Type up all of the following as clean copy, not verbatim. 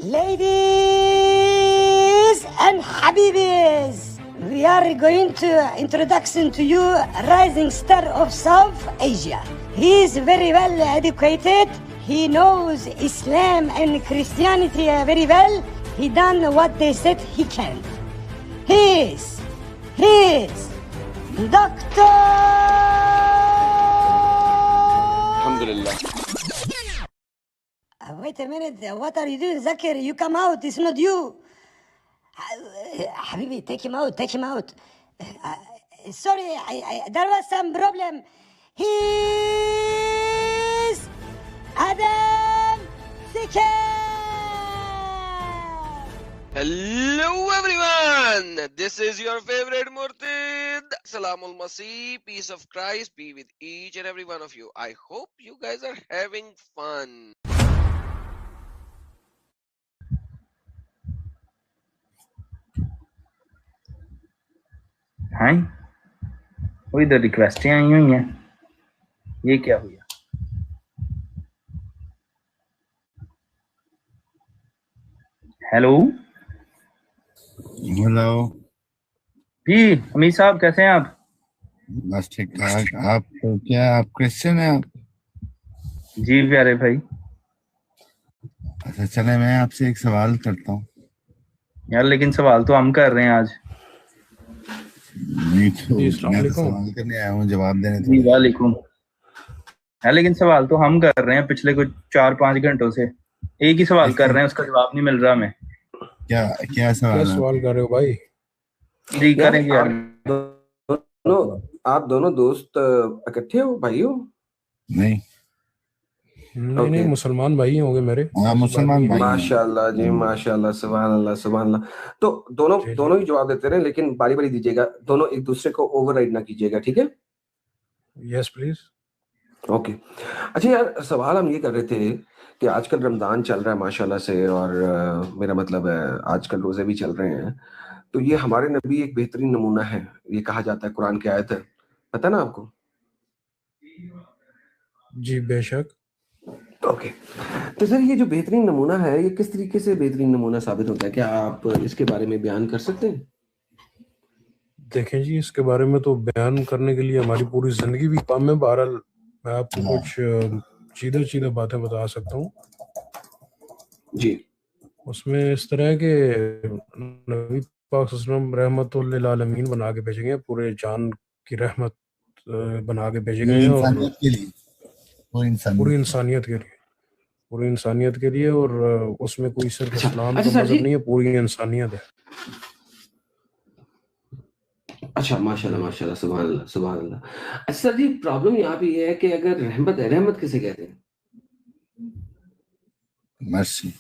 Ladies and Habibis, we are going to introduction to you rising star of South Asia. He is very well educated. He knows Islam and Christianity very well. He done what they said he can. He is Doctor. Alhamdulillah. Wait a minute, what are you doing, Zakir? You come out, it's not you. Habibi, take him out. Sorry, there was some problem. He's Adam Sikar. Hello everyone, this is your favorite Murtid. Salamul Masih, peace of Christ be with each and every one of you. I hope you guys are having fun. हाँ वो इधर रिक्वेस्टें आई हुई हैं, ये क्या हुआ? Hello जी, अमीर साहब कैसे हैं आप? बस ठीक ठाक। आप क्या आप क्रिश्चियन हैं आप? जी प्यारे भाई। अच्छा चले, मैं आपसे एक सवाल करता हूँ यार, लेकिन सवाल तो हम कर रहे हैं आज। नहीं तो मैं तो सवाल करने आया हूँ, जवाब देने तो। वालेकुम। है लेकिन सवाल तो हम कर रहे हैं पिछले कुछ 4-5 घंटों से, एक ही सवाल कर रहे हैं, उसका जवाब नहीं मिल रहा हमें। क्या सवाल कर रहे हो भाई? जी करेंगे यार। आप दोनों दोस्त इकट्ठे हो, भाई हो? नहीं नहीं, मुसलमान भाई होंगे मेरे। मुसलमान भाई। माशाल्लाह जी, माशाल्लाह, सुभान अल्लाह, सुभान अल्लाह। तो दोनों ही जवाब देते रहे, लेकिन बारी बारी दीजिएगा, दोनों एक दूसरे को ओवरराइड ना कीजिएगा, ठीक है? Yes please. ओके। अच्छा यार, सवाल हम ये कर रहे थे कि आजकल रमजान चल रहा है माशाल्लाह से, और मेरा मतलब है आजकल रोजे भी चल रहे हैं, तो ये हमारे नबी एक बेहतरीन नमूना है, ये कहा जाता है, कुरान की आयत है, पता ना आपको? जी बेशक। ओके। तो सर, ये जो बेहतरीन नमूना है, ये किस तरीके से बेहतरीन नमूना साबित होता है? क्या आप इसके बारे में बयान कर सकते हैं? देखें जी, इसके बारे में तो बयान करने के लिए हमारी पूरी जिंदगी भी कम है। बहरहाल मैं आपको कुछ सीधा बातें बता सकता हूँ जी। उसमें इस तरह के नबी पाक सल्लल्लाहु रहमतुल लिल आलमीन बना के भेजे गए, पूरे जान की रहमत बना के भेजे गए हैं, और पूरी इंसानियत के लिए, और उसमें कोई सिर्फ इस्लाम का मजहब नहीं है, पूरी इंसानियत है। अच्छा, माशाल्लाह माशाल्लाह, सुभान अल्लाह, सुभान अल्लाह। अच्छा सर जी, प्रॉब्लम यहाँ पे ये है कि अगर रहमत है, रहमत किसे कहते हैं? मर्सी।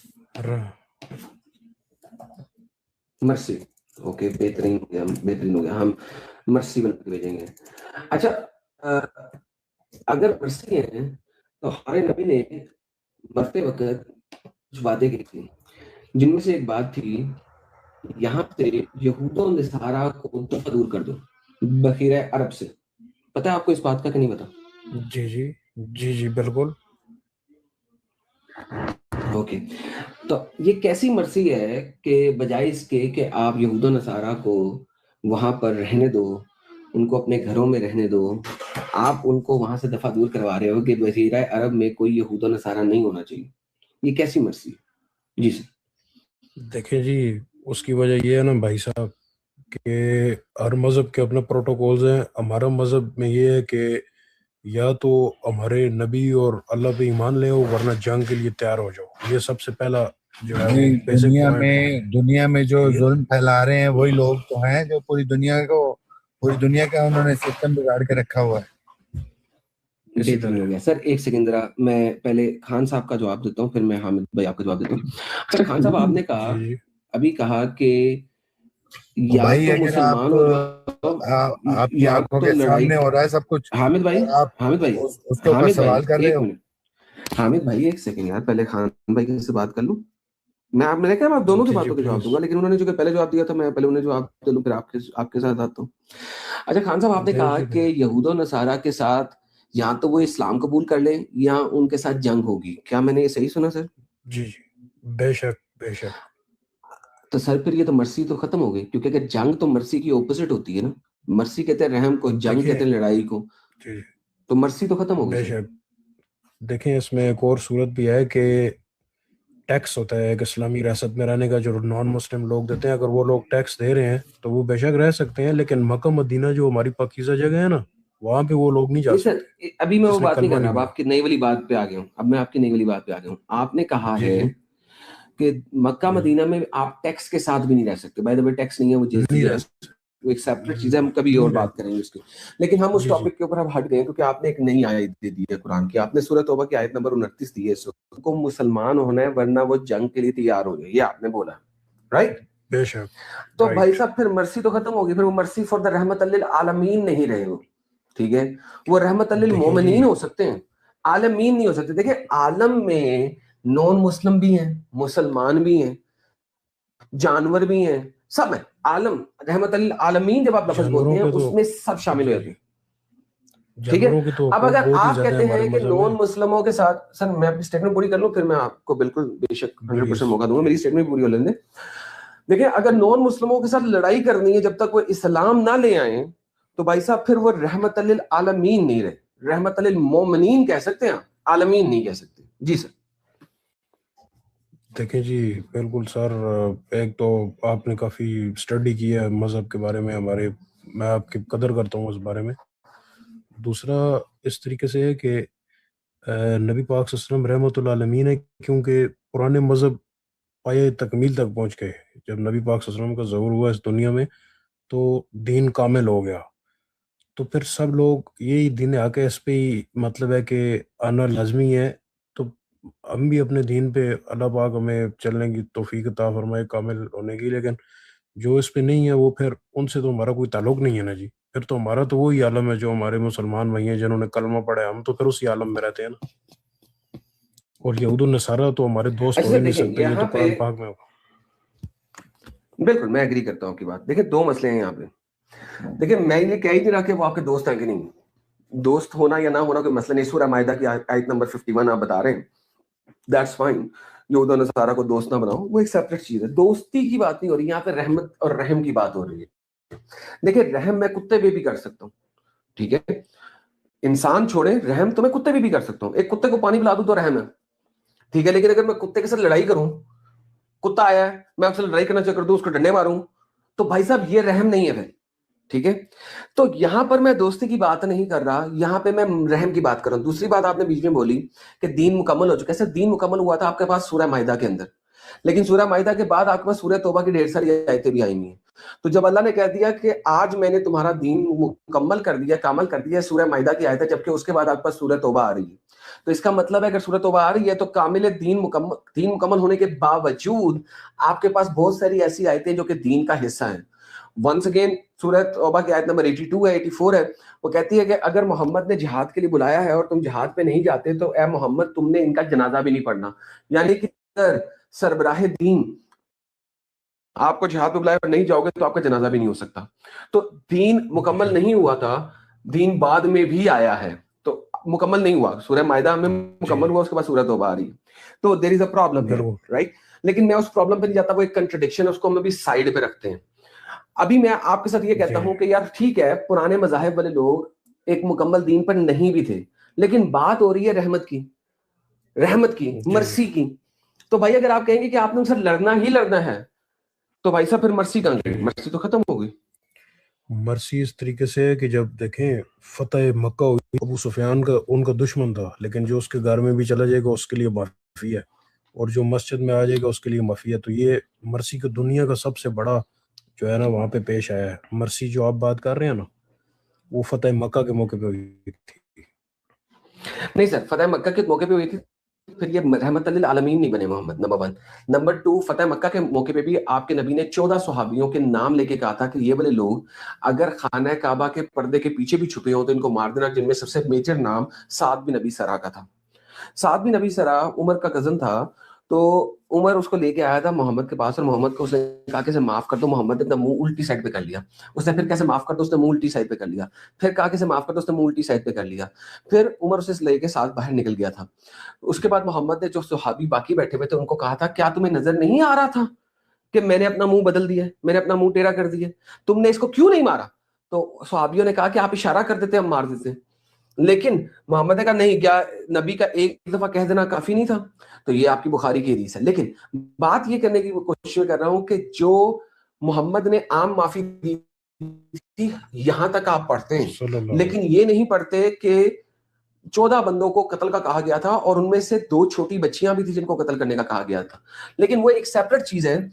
मर्सी। ओके, बेहतरीन हो गया, हम मर्सी बन के भेजेंगे। अच्छा, अगर मर्सी है तो हमारे नबी ने मरते वक्त कुछ वादे किए थे, जिनमें से एक बात थी, यहाँ से यहूदों नसारा को दफा दूर कर दो बखीर अरब से। पता है आपको इस बात का कि नहीं पता? जी बिल्कुल। ओके। तो ये कैसी मर्सी है कि बजाय इसके कि आप यहूदों नसारा को वहां पर रहने दो, उनको अपने घरों में रहने दो, आप उनको वहां से दफा दूर करवा रहे हो कि बखीर अरब में कोई यहूदों नसारा नहीं होना चाहिए। ये कैसी मर्सी है? जी सर। देखिए जी, उसकी वजह ये है ना भाई साहब कि हर मजहब के अपने प्रोटोकॉल्स हैं। हमारा मजहब में ये है कि या तो हमारे नबी और अल्लाह पे ईमान ले आओ, वरना जंग के लिए तैयार हो जाओ। ये सबसे पहला जो है दुनिया में जो जुल्म फैला रहे हैं वही लोग तो हैं जो पूरी दुनिया का उन्होंने सिस्टम बिगाड़ के रखा हुआ है। बेहतरीन हो गया सर। एक सेकंड जरा, मैं पहले खान साहब का जवाब देता हूँ, फिर मैं हामिद भाई आपका जवाब देता हूँ। अच्छा खान साहब, आपने कहा अभी कहा कि या तो मुसलमान हो जाओ, आपकी आंखों के सामने हो रहा है सब कुछ। हामिद भाई उसके ऊपर सवाल कर रहे हो। हामिद भाई एक सेकंड यार, पहले खान भाई से बात कर लूं। मैंने कहा आप दोनों की बातों का जवाब दूंगा, लेकिन उन्होंने जो पहले जवाब दिया था, मैं पहले उन्हें जवाब दे लूं, फिर आपके साथ आता हूं। अच्छा खान साहब, आपने कहा कि यहूदों नसारा के साथ या तो वो इस्लाम कबूल कर लें या उनके साथ जंग होगी। क्या मैंने ये सही सुना सर? जी बेशक बेशक। तो सर फिर ये तो मर्सी तो खत्म हो गई, क्योंकि अगर जंग तो मर्सी की ऑपोजिट होती है ना, मर्सी कहते हैं रहम को, जंग देखिए कहते हैं लड़ाई को, जी तो मर्सी तो खत्म हो गई सर। बेशक। देखें इसमें एक और सूरत भी है कि टैक्स होता है एक इस्लामी रियासत में रहने का, जो नॉन मुस्लिम लोग देते हैं। अगर वो लोग टैक्स दे रहे हैं तो वो बेशक रह सकते हैं, लेकिन मक्का मदीना जो हमारी पाकीज़ा जगह है ना, वहां पे वो लोग नहीं जा नहीं सर, सकते अभी मैं वो जिसने बात नहीं कलमा कर रहा, नहीं अब पढ़ा। आपकी नई वाली बात पे आ गया हूँ। अब मैं आपकी नई वाली बात पे आ गया हूँ। आपने कहा जी है जी कि मक्का जी। मदीना में आप टैक्स के साथ भी नहीं रह सकते। बाय द वे टैक्स नहीं है, वो नहीं जिजिया रह है, वो एक सेपरेट चीज है, हम कभी नहीं और रह बात करेंगे उसकी। लेकिन हम उस जी जी टॉपिक के ऊपर अब हट गए, क्योंकि आपने एक नई आयत दे दी है कुरान की। आपने सूरह तौबा की आयत नंबर 29 दी है, को मुसलमान होना है वरना वो जंग के लिए तैयार हो जाए, ये आपने बोला, राइट? बेशक। तो भाई राइट। साहब फिर मर्सी तो खत्म होगी, फिर वो मर्सी फॉर द रहमत लिल आलमीन नहीं रहे वो, ठीक है? वो रहमत लिल देखिए जी मोमिनीन हो सकते हैं, आलमीन नहीं हो सकते। देखिए आलम में नॉन मुस्लिम भी हैं, मुसलमान भी हैं, जानवर भी हैं, सब है। आलम, रहमत लिल आलमीन जब आप लफ्ज बोलते जानवरों हैं के तो उसमें सब शामिल हो जी जाते हैं, ठीक है? जानवरों की तो अब अगर बहुत ही आप ज्यादा है कहते हमारे हैं कि मजहब नॉन में। मुस्लिमों के साथ, सर मैं अपनी स्टेटमेंट पूरी कर लूं फिर मैं आपको बिल्कुल बेशक 100% प्लीज मौका दूंगा, मेरी जी स्टेटमेंट पूरी हो लेने दें। देखिए अगर नॉन मुस्लिमों के साथ लड़ाई करनी है जब तक वो इस्लाम ना ले आए, तो भाई साहब फिर वो रहमत लिल आलमीन नहीं रहे, रहमत लिल मोमिनीन कह सकते हैं, आलमीन नहीं कह सकते। जी सर। देखें जी बिल्कुल सर। एक तो आपने काफ़ी स्टडी की है मज़हब के बारे में हमारे, मैं आपकी कदर करता हूँ उस बारे में। दूसरा इस तरीके से है कि नबी पाक सल्लल्लाहु अलैहि वसल्लम रहमतुल आलमीन है, क्योंकि पुराने मज़हब पाए तकमील तक पहुँच गए। जब नबी पाक सल्लल्लाहु अलैहि वसल्लम का ज़हूर हुआ इस दुनिया में तो दीन कामिल हो गया। तो फिर सब लोग यही दीन आके इस पे ही मतलब है कि आना लाजमी है। तो हम भी अपने दीन पे अल्लाह पाक हमें चलने की तौफीक अता फरमाए कामिल होने की। लेकिन जो इस पे नहीं है वो फिर उनसे तो हमारा कोई ताल्लुक नहीं है ना जी। फिर तो हमारा तो वही आलम है जो हमारे मुसलमान भाई हैं जिन्होंने कलमा पढ़ा है, हम तो फिर उसी आलम में रहते हैं ना। और यहूद नसारा तो हमारे दोस्त अच्छा हो ही सर नहीं देखें सकते, ये तो यहाँ पे, कुरान पाक में होगा। बिल्कुल मैं एग्री करता हूँ आपकी बात। देखिए दो मसले हैं यहाँ पे। देखिए मैं ये कह ही नहीं रहा कि वो आपके दोस्त हैं कि नहीं, दोस्त होना या ना होना कोई मसला नहीं। सूरह मायदा की आयत नंबर 51 आप बता रहे हैं, दैट्स फाइन। यहूदा नसारा को दोस्त ना बनाओ, वो एक सेपरेट चीज है, दोस्ती की बात नहीं हो रही यहाँ पे, रहमत और रहम की बात हो रही है। देखिए रहम मैं कुत्ते पे भी कर सकता हूँ, ठीक है? इंसान छोड़े, रहम तो मैं कुत्ते पे भी कर सकता हूँ। एक कुत्ते को पानी पिला दूं तो रहम है, ठीक है? लेकिन अगर मैं कुत्ते के साथ लड़ाई करूं, कुत्ता आया है मैं आपसे लड़ाई करना चाह कर दूं, उसको डंडे मारूं, तो भाई साहब ये रहम नहीं है फिर, ठीक है? तो यहां पर मैं दोस्ती की बात नहीं कर रहा, यहां पे मैं रहम की बात कर रहा हूं। दूसरी बात आपने बीच में बोली कि दीन मुकम्मल हो चुका है। सर दीन मुकम्मल हुआ था आपके पास सूरह माइदा के अंदर, लेकिन सूरह माइदा के बाद आपके पास सूरह तौबा की ढेर सारी आयतें भी आई हुई हैं। तो जब अल्लाह ने कह दिया कि आज मैंने तुम्हारा दीन मुकम्मल कर दिया, कामल कर दिया, सूरह माइदा की आयत है, जबकि उसके बाद आपके पास सूरह तौबा आ रही है, तो इसका मतलब है अगर सूरह तौबा आ रही है तो कामिल दीन मुकम्मल होने के बावजूद आपके पास बहुत सारी ऐसी आयतें जो कि दीन का हिस्सा हैं। वंस अगेन सूरह तौबा की आयत नंबर 82 है, 84 है, वो कहती है कि अगर मोहम्मद ने जिहाद के लिए बुलाया है और तुम जिहाद पे नहीं जाते तो ए मोहम्मद तुमने इनका जनाजा भी नहीं पढ़ना। यानी कि अगर सरबराह दीन आपको जिहाद पे बुलाया और नहीं जाओगे तो आपका जनाजा भी नहीं हो सकता। तो दीन मुकम्मल नहीं हुआ था, दीन बाद में भी आया है, तो मुकम्मल नहीं हुआ। सूरह मायदा में मुकम्मल जी हुआ, उसके बाद सूरह तौबा आ रही है, तो there is a problem here, बिल्कुल राइट? लेकिन मैं उस प्रॉब्लम पे नहीं जाता, वो एक कंट्रडिक्शन है, उसको हम अभी साइड पे रखते हैं। अभी मैं आपके साथ ये कहता जी हूं कि यार ठीक है, पुराने मजाहिब वाले लोग एक मुकम्मल दीन पर नहीं भी थे, लेकिन बात हो रही है रहमत की, रहमत की, जी जी। मर्सी की। तो भाई अगर आप कहेंगे कि आपने उनसे लड़ना ही लड़ना है, तो भाई साहब फिर मर्सी कहां गई? जी मर्सी तो खत्म हो गई। मर्सी इस तरीके से है कि जब देखें फतेह मक्का हुई, अबू सुफियान का उनका दुश्मन था, लेकिन जो उसके घर में भी चला जाएगा उसके लिए माफी है, और जो मस्जिद में आ जाएगा उसके लिए माफी है। तो ये मर्सी की दुनिया का सबसे बड़ा जो है ना वहाँ पे पेश आया है। मर्सी जो आप बात कर रहे हैं ना, वो फतेह मक्का के मौके पे हुई थी। नहीं सर, फतेह मक्का के मौके पे हुई थी, फिर ये रहमत लिल आलमीन नहीं बने मोहम्मद, नंबर 1। नंबर 2, फतेह मक्का के मौके पे भी आपके नबी ने 14 सहाबियों के नाम लेके कहा था कि ये वाले लोग अगर खाना काबा के पर्दे के पीछे भी छुपे हो तो इनको मार देना, जिनमें सबसे मेजर नाम साद बिन नबी सरा का था। साद बिन नबी सरा उमर का कजन था, तो उमर उसको लेके आया था मोहम्मद के पास, और मोहम्मद को उसने कहा कि इसे माफ कर दो। मोहम्मद ने अपना मुंह उल्टी साइड पे कर लिया। उसने फिर कैसे माफ कर दो, उसने मुंह उल्टी साइड पे कर लिया। फिर कहा कि इसे माफ कर दो, उसने मुंह उल्टी साइड पे कर लिया। फिर उमर उसे लेके साथ बाहर निकल गया था। उसके बाद मोहम्मद ने जो सहाबी बाकी बैठे हुए थे उनको कहा था, क्या तुम्हें नजर नहीं आ रहा था कि मैंने अपना मुंह बदल दिया, मैंने अपना मुंह टेढ़ा कर दिया, तुमने इसको क्यों नहीं मारा? तो सहाबियों ने कहा कि आप इशारा कर देते, हम मार देते। लेकिन मोहम्मद ने कहा नहीं, क्या नबी का एक दफा कह देना काफी नहीं था? तो ये आपकी बुखारी की हदीस है। लेकिन बात ये करने की कोशिश कर रहा हूं कि जो मोहम्मद ने आम माफी दी थी, यहां तक आप पढ़ते हैं, सल्लल्लाहु लेकिन ये नहीं पढ़ते कि 14 बंदों को कत्ल का कहा गया था और उनमें से 2 छोटी बच्चियां भी थी जिनको कत्ल करने का कहा गया था। लेकिन वो एक सेपरेट चीज है।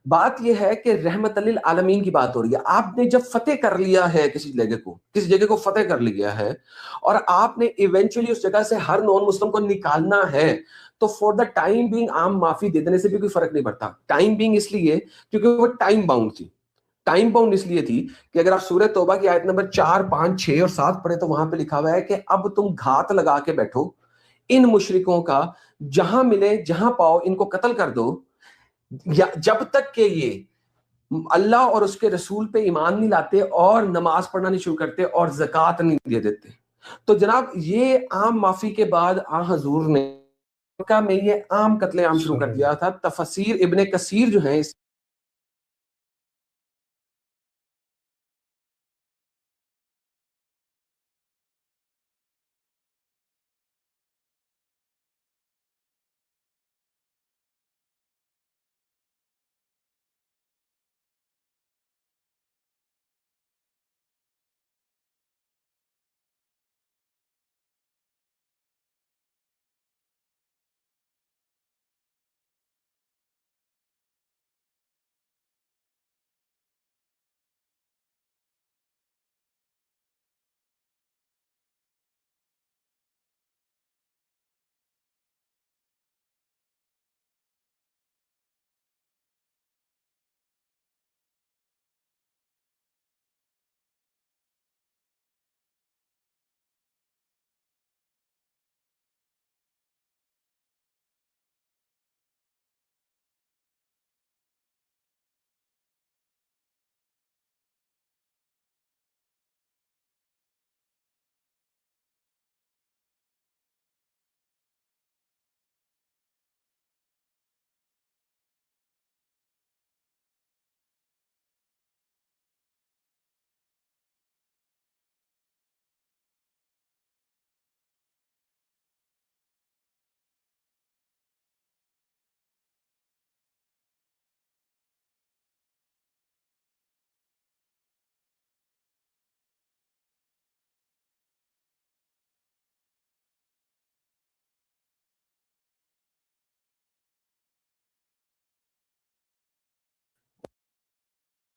बात यह है कि रहमत लिल आलमीन की बात हो रही है। आपने जब फतेह कर लिया है किसी जगह को फतेह कर लिया है, और आपने इवेंचुअली उस जगह से हर नॉन मुस्लिम को निकालना है, तो फॉर द टाइम बीइंग आम माफी दे देने से भी कोई फर्क नहीं पड़ता। टाइम बीइंग इसलिए क्योंकि वो टाइम बाउंड थी। टाइम बाउंड इसलिए थी कि अगर आप सूरह तौबा की आयत नंबर 4, 5, 6 और 7 पढ़े तो वहां पे लिखा हुआ है कि अब तुम घात लगा के बैठो इन मुशरिकों का, जहां मिले जहां पाओ इनको कत्ल कर दो, या जब तक के ये अल्लाह और उसके रसूल पे ईमान नहीं लाते और नमाज पढ़ना नहीं शुरू करते और ज़कात नहीं दे देते। तो जनाब ये आम माफी के बाद हुजूर ने मक्का में ये आम कत्लेआम शुरू कर दिया था। तफसीर इब्ने कसीर जो है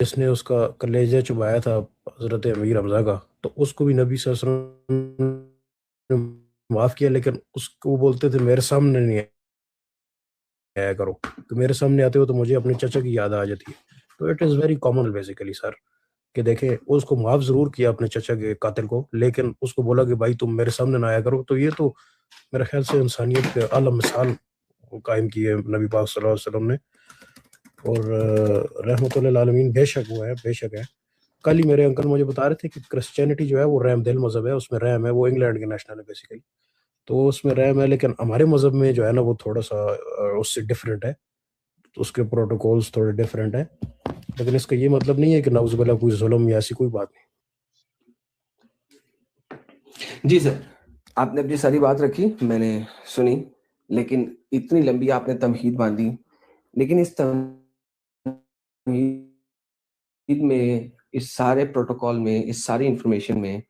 जिसने उसका कलेजा चुबाया था हजरत अमीर हमजा का, तो उसको भी नबी सल्लल्लाहु अलैहि वसल्लम ने माफ किया, लेकिन उसको बोलते थे मेरे सामने नहीं आया करो, तो मेरे सामने आते हो तो मुझे अपने चचा की याद आ जाती है। तो it is very common basically sir, कि देखें उसको माफ जरूर किया अपने चचा के कातिल को, लेकिन उसको बोला कि भाई तुम मेरे सामने ना आया करो। तो ये तो मेरे ख्याल से इंसानियत के आला मिसाल कायम की है नबी पाक सल्लल्लाहु अलैहि वसल्लम ने। और रहमतुल्लिल आलमीन बेशक वो है, बेशक है। कल ही मेरे अंकल मुझे बता रहे थे कि क्रिश्चियनिटी जो है वो रैम दिल मजहब है, उसमें रैम है, वो इंग्लैंड के नेशनल है बेसिकली, तो उसमें रैम है। लेकिन हमारे मजहब में जो है ना वो थोड़ा सा उससे डिफरेंट है, तो उसके प्रोटोकॉल्स थोड़े डिफरेंट है। लेकिन इसका ये मतलब नहीं है कि नाउजुबिल्लाह कोई जुल्म या ऐसी कोई बात नहीं। जी सर, आपने अपनी सारी बात रखी, मैंने सुनी, लेकिन इतनी लंबी आपने तमहीद बांधी। लेकिन इस तमहीद में, इस सारे प्रोटोकॉल में, इस सारी इंफॉर्मेशन में,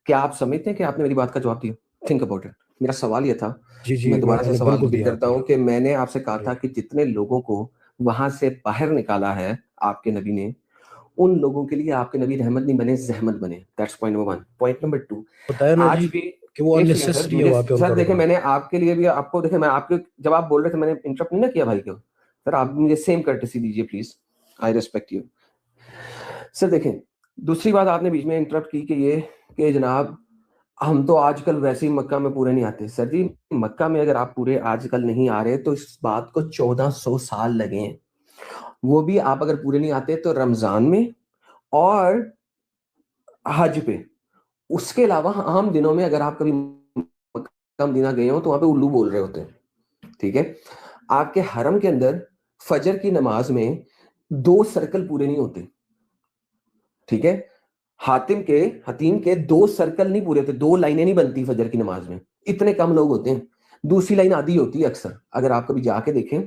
क्या आप समझते हैं कि आपने मेरी बात का जवाब दिया? Think about it. मेरा सवाल ये था, जी मैं दोबारा से सवाल बिल्कुल रिपीट दिया करता हूँ कि मैंने आपसे कहा था कि जितने लोगों को वहां से बाहर निकाला है आपके नबी ने, उन लोगों के लिए आपके नबी रहमत नहीं बने, जहमत बने। That's point number 1। Point number 2, बताया ना आज जी भी कि वो एक सेकंड सर, अननेसेसरी है मुझे वहां पे सर उनका देखिए, रुकना। मैंने आपके लिए भी आपको देखे, मैं आपके जब आप बोल रहे थे मैंने इंटरप्ट नहीं ना किया भाई को। सर आप मुझे सेम कर्टेसी दीजिए please, I respect you. Sir देखें, दूसरी बात आपने बीच में इंटरप्ट की कि ये कि जनाब हम तो आजकल वैसे ही मक्का में पूरे नहीं आते सर जी। मक्का में अगर आप पूरे आजकल नहीं आ रहे तो इस बात को 1400 साल लगे हैं। वो भी आप अगर पूरे नहीं आते तो रमजान में और हज पे। उसके अलावा आम दिनों में अगर आप कभी मक्का मदीना गए हो तो वहां पे उल्लू बोल रहे होते हैं, ठीक है। आपके हरम के अंदर फजर की नमाज में 2 सर्कल पूरे नहीं होते, ठीक है। हतीम के 2 सर्कल नहीं पूरे होते, 2 लाइनें नहीं बनती फजर की नमाज में, इतने कम लोग होते हैं। दूसरी लाइन आधी होती है अक्सर, अगर आप कभी जाके देखें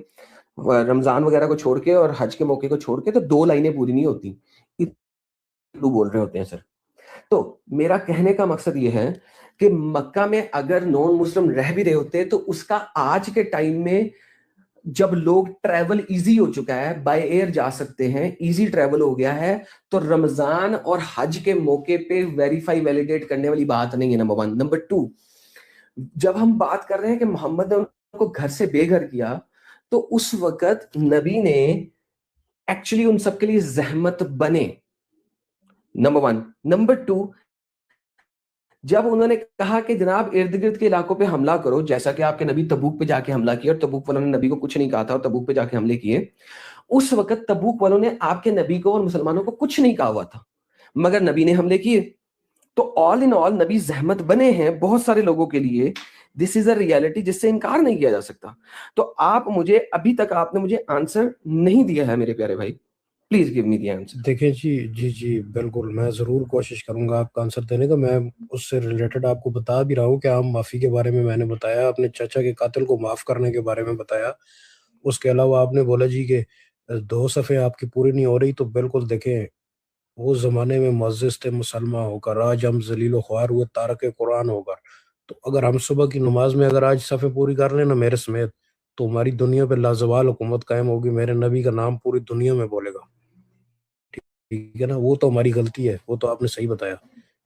रमजान वगैरह को छोड़ के और हज के मौके को छोड़ के, तो 2 लाइनें पूरी नहीं होती, इतने बोल रहे होते हैं सर। तो मेरा कहने का मकसद ये है कि मक्का में अगर नॉन मुस्लिम रह भी रहे होते तो उसका आज के टाइम में जब लोग ट्रैवल इजी हो चुका है, बाय एयर जा सकते हैं, इजी ट्रैवल हो गया है, तो रमजान और हज के मौके पे वेरीफाई वैलिडेट करने वाली बात नहीं है, नंबर 1। नंबर 2, जब हम बात कर रहे हैं कि मोहम्मद ने उनको घर से बेघर किया, तो उस वक्त नबी ने एक्चुअली उन सबके लिए जहमत बने, नंबर 1। नंबर 2, जब उन्होंने कहा कि जनाब इर्द गिर्द के इलाकों पे हमला करो, जैसा कि आपके नबी तबूक पे जाके हमला किया और तबूक वालों ने नबी को कुछ नहीं कहा था और तबूक पे जाके हमले किए, उस वक्त तबूक वालों ने आपके नबी को और मुसलमानों को कुछ नहीं कहा हुआ था, मगर नबी ने हमले किए। तो ऑल इन ऑल नबी जहमत बने हैं बहुत सारे लोगों के लिए। दिस इज अ रियलिटी जिससे इनकार नहीं किया जा सकता। तो आप मुझे अभी तक आपने मुझे आंसर नहीं दिया है मेरे प्यारे भाई, please give me the answer. देखिए जी बिल्कुल, मैं ज़रूर कोशिश करूंगा आपका आंसर देने का। मैं उससे रिलेटेड आपको बता भी रहा हूँ कि आम माफ़ी के बारे में मैंने बताया, अपने चाचा के कातिल को माफ़ करने के बारे में बताया। उसके अलावा आपने बोला जी कि 2 सफ़े आपकी पूरी नहीं हो रही, तो बिल्कुल देखें, वो ज़माने में मुअज़्ज़िज़ थे मुसलमान होकर, आज हम ज़लील ख्वार हुए तारक कुरान होकर। तो अगर हम सुबह की नमाज में अगर आज सफ़े पूरी कर लें ना मेरे समेत, तो हमारी दुनिया पे लाजवाल हुकूमत कायम होगी, मेरे नबी का नाम पूरी दुनिया में बोलेगा, ठीक है ना। वो तो हमारी गलती है, वो तो आपने सही बताया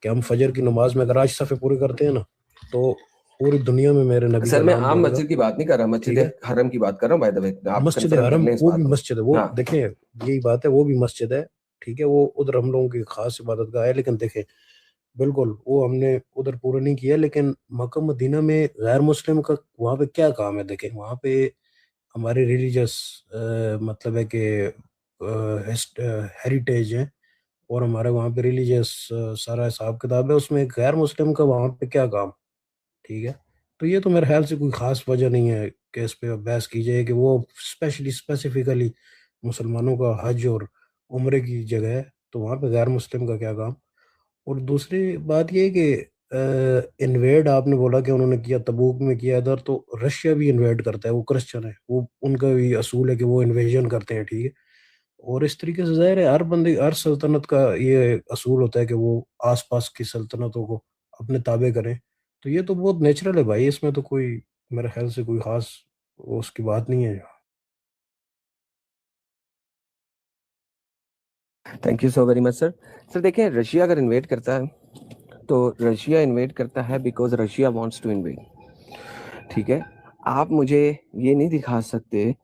कि हम फजर की नमाज में अगर आज सफ़े पूरे करते हैं ना, तो पूरी दुनिया में मेरे नबी का सर मैं नाम आम बोलेगा, मस्जिद की बात नहीं कर रहा, ठीक मस्जिद है। हरम की बात कर रहा हूँ, बाय द वे आप मस्जिद कंफर्म कर हरम लें इस वो बात भी को। मस्जिद है, वो हाँ देखें, यही बात है, वो भी मस्जिद है, ठीक है। वो उधर हम लोगों की खास इबादत गाह है, लेकिन देखें बिल्कुल वो हमने उधर पूरा नहीं किया। लेकिन मक्का मदीना में गैर मुस्लिम का वहाँ पे क्या काम है? देखें वहाँ पे हमारे रिलीजियस मतलब है कि हेरिटेज है, और हमारे वहाँ पे रिलीजियस सारा हिसाब किताब है, उसमें एक गैर मुस्लिम का वहाँ पे क्या काम, ठीक है। तो ये तो मेरे ख्याल से कोई खास वजह नहीं है कि इस पे बहस की जाए कि वो स्पेसिफिकली मुसलमानों का हज और उम्रे की जगह है, तो वहाँ पे गैर मुस्लिम का क्या काम। और दूसरी बात ये है कि इन्वेड आपने बोला कि उन्होंने किया, तबूक में किया इधर, तो रशिया भी इन्वेड करता है, वो क्रिश्चियन है, वो उनका भी असूल है कि वो इन्वेजन करते हैं, ठीक है। और इस तरीके से जाहिर है हर बंदे हर सल्तनत का ये असूल होता है कि वो आसपास की सल्तनतों को अपने ताबे करें। तो ये तो बहुत नेचुरल है भाई, इसमें तो कोई मेरे ख्याल से कोई खास उसकी बात नहीं है। Thank you so very much sir. Sir देखिए, रशिया अगर इन्वेट करता है तो रशिया इन्वेट करता है because Russia wants to invade, ठीक है। आप मुझे ये नहीं दिखा सकते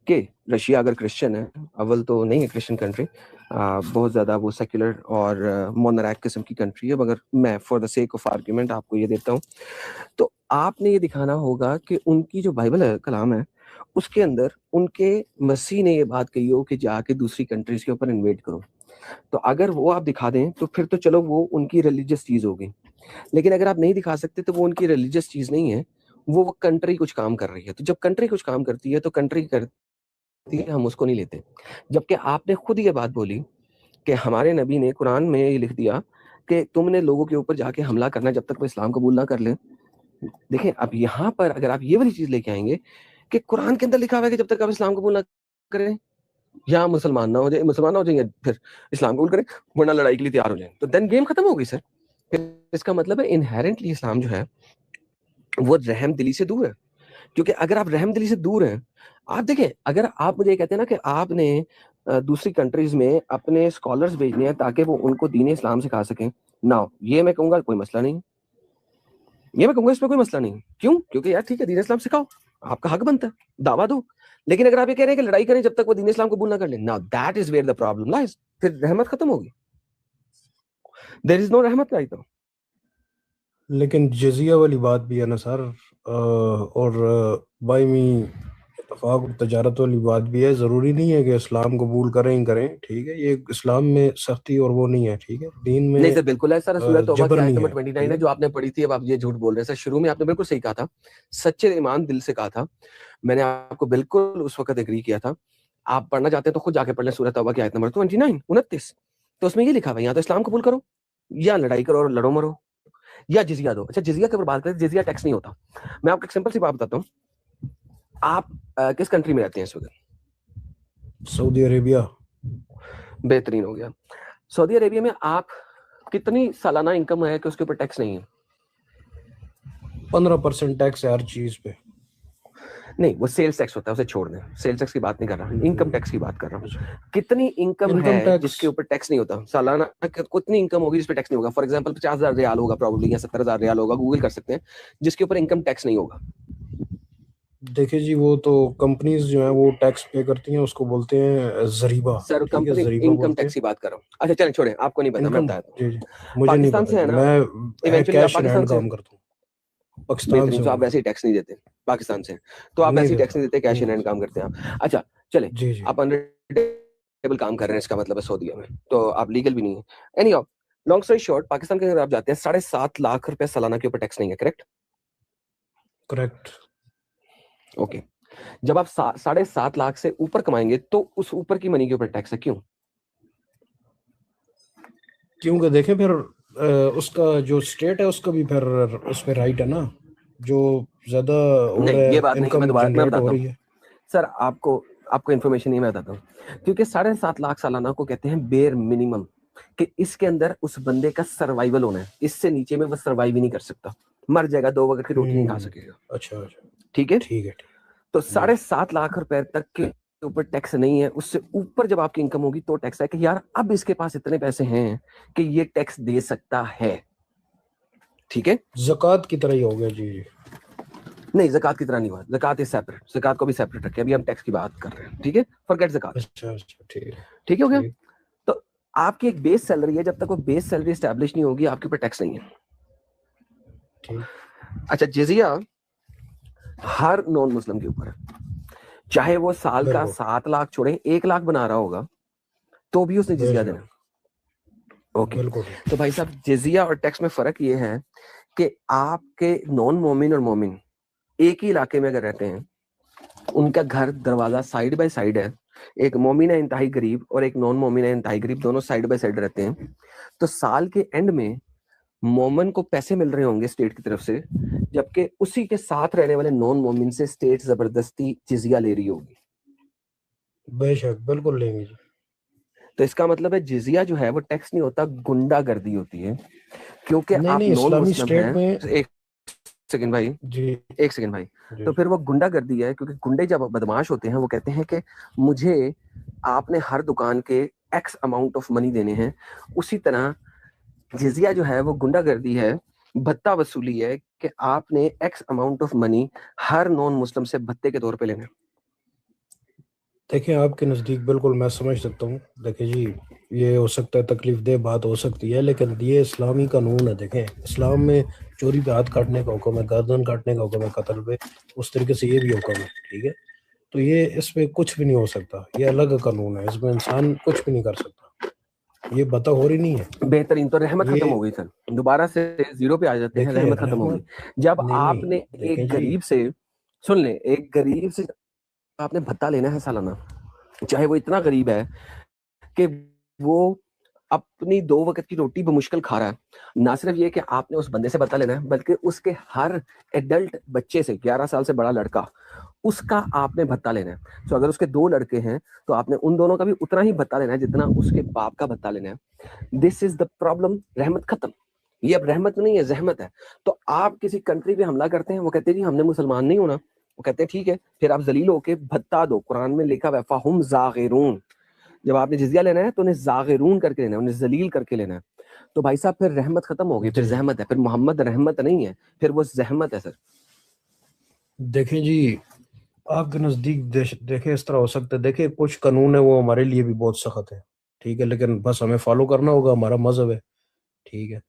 कि रशिया अगर क्रिश्चियन है, अव्वल तो नहीं है क्रिश्चियन कंट्री, बहुत ज़्यादा वो सेक्युलर और मोनरैक किस्म की कंट्री है, मगर मैं for the sake of argument आपको ये देता हूँ। तो आपने ये दिखाना होगा कि उनकी जो बाइबल है, कलाम है, उसके अंदर उनके मसीह ने ये बात कही हो कि जाके दूसरी कंट्रीज के ऊपर इन्वेट करो। तो अगर वो आप दिखा दें तो फिर तो चलो वो उनकी रिलीजियस चीज़ होगी। लेकिन अगर आप नहीं दिखा सकते तो वो उनकी रिलीजियस चीज़ नहीं है, वो कंट्री कुछ काम कर रही है। तो जब कंट्री कुछ काम करती है तो कंट्री करती है, हम उसको नहीं लेते। जबकि आपने खुद ये बात बोली कि हमारे नबी ने कुरान में ये लिख दिया कि तुमने लोगों के ऊपर जाके हमला करना जब तक वो इस्लाम कबूल ना कर ले। देखिए, अब यहाँ पर अगर आप ये वाली चीज़ लेके आएंगे कि कुरान के अंदर लिखा हुआ है कि जब तक आप इस्लाम कबूल ना करें या मुसलमान ना हो जाए, मुसलमान हो जाएंगे फिर इस्लाम कबूल करें, वरना लड़ाई के लिए तैयार हो जाए, तो देन गेम खत्म हो गई सर। इसका मतलब है इनहेरेंटली इस्लाम जो है वो रहम दिली से दूर है। क्योंकि अगर आप रहम दिली से दूर हैं, आप देखें, अगर आप मुझे ये कहते हैं ना कि आपने दूसरी कंट्रीज में अपने स्कॉलर्स भेजने हैं ताकि वो उनको दीन इस्लाम सिखा सकें, ना ये मैं कहूंगा कोई मसला नहीं, ये मैं कहूंगा इसमें कोई मसला नहीं। क्यों? क्योंकि यार ठीक है, दीन इस्लाम सिखाओ, आपका हक बनता है, दावा दो। लेकिन अगर आप ये कह रहे हैं कि लड़ाई करें जब तक वो दीन इस्लाम कबूल ना कर ले, now that is where the problem lies. फिर रहमत खत्म होगी, देयर इज नो रहमत राइट नाउ। लेकिन जजिया वाली बात भी है ना सर, और बायमी इत्तफाक और तजारत वाली बात भी है। जरूरी नहीं है कि इस्लाम कबूल करें ही करें, ठीक है। ये इस्लाम में सख्ती और वो नहीं है, ठीक है। दीन में नहीं सर बिल्कुल है सर, सूरह तौबा की जबर आयत नहीं नंबर है, 29 ठीक है है। जो आपने पढ़ी थी। अब आप ये झूठ बोल रहे हैं सर। शुरू में आपने बिल्कुल सही कहा था, सच्चे ईमान दिल से कहा था, मैंने आपको बिल्कुल उस वक्त एग्री किया था। आप पढ़ना चाहते हैं तो खुद जाके पढ़ लें सूरह तौबा की आयत नंबर 29 तो उसमें ये लिखा हुआ है, या तो इस्लाम कबूल करो या लड़ाई करो और लड़ो मरो या जिजिया दो। अच्छा जिजिया के ऊपर बात करें, जिजिया टैक्स नहीं होता। मैं आपको एक सिंपल सी बात बताता हूँ। आप किस कंट्री में रहते हैं इस वक्त? Saudi Arabia. बेहतरीन हो गया। सऊदी अरेबिया में आप कितनी सालाना इनकम है कि उसके ऊपर टैक्स नहीं है? 15% टैक्स है हर चीज पे। नहीं वो सेल्स टैक्स होता है, उसे छोड़ दें, सेल्स टैक्स की बात नहीं कर रहा, इनकम टैक्स की बात कर रहा हूँ। कितनी इनकम है जिसके ऊपर टैक्स नहीं होता? सालाना कितनी इनकम होगी जिस पे टैक्स नहीं होगा? फॉर एग्जांपल 50,000 रियाल होगा प्रॉब्लली, या 70,000 रियाल होगा, गूगल कर सकते हैं, जिसके ऊपर इनकम टैक्स नहीं होगा। देखिए जी, वो तो कंपनीज जो है वो टैक्स पे करती हैं, उसको बोलते हैं जरीबा। सर कंपनी इनकम टैक्स की बात कर रहा हूँ। अच्छा चलें छोड़ें, आपको नहीं पता, मैं बताता हूँ। जी जी, मुझे नहीं पाकिस्तान पता, से है ना, मैं eventually cash in Pakistan hand से काम करता हूँ। पाकिस्तान बेहतरीन, से तो आप हूँ। वैसे ही टैक्स नहीं देते पाकिस्तान से, तो आप नहीं वैसे ही टैक्स देता, नहीं देते, कैश इन नहीं हैंड काम करते हैं आप। अच्छा चले, जी जी। आप अनरेटेबल काम कर रहे हैं, इसका मतलब है सऊदीया में, तो आप लीगल भी नहीं है। Any how, long story short, Pakistan के अंदर आप जाते हैं 7.5 लाख रुपए सालाना के ऊपर टैक्स नहीं है, करेक्ट? करेक्ट। ओके, जब आप 7.5 लाख से ऊपर कमाएंगे तो उस ऊपर की मनी के ऊपर टैक्स है, क्यों? क्योंकि देखें फिर उसका जो स्टेट है उसका भी फिर उस पर राइट है ना, जो ज्यादा हो रहा नहीं ये है, बात नहीं, मैं इनकम दोबारा मैं जनरेट हो बताता रही हूँ है। सर, आपको इन्फॉर्मेशन नहीं मैं बताता हूँ, क्योंकि 7.5 लाख सालाना को कहते हैं बेर मिनिमम, कि इसके अंदर उस बंदे का सर्वाइवल होना है, इससे नीचे में वो सर्वाइव ही नहीं कर सकता, मर जाएगा, 2 वक्त की रोटी नहीं खा सकेगा। अच्छा अच्छा, ठीक है, ठीक है। तो 7.5 लाख रुपए तक के ऊपर टैक्स नहीं है, उससे ऊपर जब आपकी इनकम होगी तो टैक्स है कि यार अब इसके पास इतने पैसे हैं कि ये टैक्स दे सकता है। ठीक है, ज़कात की तरह ही हो गया जी जी। नहीं ज़कात की तरह नहीं हुआ, ज़कात इज सेपरेट, ज़कात को भी सेपरेट रखें, अभी हम टैक्स की बात कर रहे हैं। ठीक है, फॉरगेट ज़कात। अच्छा अच्छा, ठीक है, ठीक हो गया। ठीक। तो आपकी एक बेस सैलरी है, जब तक वो बेस सैलरी एस्टैब्लिश नहीं होगी आपके ऊपर टैक्स नहीं है। ठीक। अच्छा जिजिया हर नॉन मुस्लिम के ऊपर है, चाहे वो साल का बिल्कुल 7 लाख छोड़े 1 लाख बना रहा होगा तो भी उसने जिजिया देना। ओके, बिल्कुल। तो भाई साहब जिजिया और टैक्स में फर्क ये है कि आपके नॉन मोमिन और मोमिन एक ही इलाके में अगर रहते हैं, उनका घर दरवाजा साइड बाय साइड है, एक मोमिन है इंतहाई गरीब और एक नॉन मोमिन है इंतहाई गरीब, दोनों साइड बाय साइड रहते हैं, तो साल के एंड में मोमिन को पैसे मिल रहे होंगे स्टेट की तरफ से, जबकि उसी के साथ रहने वाले नॉन मोमिन से स्टेट जबरदस्ती जिजिया ले रही होगी। बेशक बिल्कुल लेंगे जी। तो इसका मतलब है जिजिया जो है वो टैक्स नहीं होता, गुंडागर्दी होती है, क्योंकि नहीं आप नहीं, नॉन इस्लामी मुस्लिम स्टेट हैं। में एक सेकंड भाई, जी एक सेकंड भाई, जी। तो फिर वो गुंडागर्दी है, क्योंकि गुंडे जब बदमाश होते हैं वो कहते हैं कि मुझे आपने हर दुकान के एक्स अमाउंट ऑफ मनी देने हैं, उसी तरह जिजिया जो है वो गुंडागर्दी है, भत्ता वसूली है कि आपने x amount of money her non Muslim से भत्ते के तौर पे लेना है। देखिए आपके नज़दीक बिल्कुल मैं समझ सकता हूँ। देखिए जी, ये हो सकता है तकलीफ दे बात हो सकती है, लेकिन ये इस्लामी कानून है। देखें इस्लाम में चोरी पे हाथ काटने का हुक्म है, गर्दन काटने का हुक्म है, कत्ल पे, उस तरीके से ये भी हुक्म है, ठीक है। तो ये इसमें कुछ भी नहीं हो सकता, ये अलग कानून है, इसमें इंसान कुछ भी नहीं कर सकता, ये बता हो रही नहीं है। बेहतरीन, तो रहमत ये खत्म हो गई सर, दोबारा से जीरो पे आ जाते हैं, देखिए रहमत खत्म हो रहमत, गई। जब नहीं आपने नहीं देखें एक जी, गरीब से, सुन ले, एक गरीब से आपने भत्ता लेना है सालाना, चाहे वो इतना गरीब है कि वो अपनी 2 वक्त की रोटी बमुश्किल खा रहा है, ना सिर्फ ये कि आपने उस बंदे से भत्ता लेना है, बल्कि उसके हर एडल्ट बच्चे से, 11 साल से बड़ा लड़का, उसका आपने भत्ता लेना है। तो अगर उसके 2 लड़के हैं तो आपने उन दोनों का भी उतना ही भत्ता लेना है जितना उसके बाप का भत्ता लेना है। दिस इज द प्रॉब्लम, रहमत खत्म। ये अब रहमत नहीं है, जहमत है। तो आप किसी कंट्री पे हमला करते हैं, वो कहते हैं जी हमने मुसलमान नहीं होना, वो कहते हैं ठीक है, फिर आप जलील होके भत्ता दो, कुरान में लिखा हुआ है फहुम जागिरून, जब आपने जिजिया लेना है तो उन्हें जागिरून करके लेना है, उन्हें जलील करके लेना है। तो भाई साहब फिर रहमत खत्म हो गई, फिर जहमत है, फिर मोहम्मद रहमत नहीं है, फिर वो जहमत है सर। देखें जी आपके नज़दीक देखें इस तरह हो सकता है। देखिए कुछ कानून है वो हमारे लिए भी बहुत सख्त है, ठीक है, लेकिन बस हमें फॉलो करना होगा, हमारा मजहब है, ठीक है।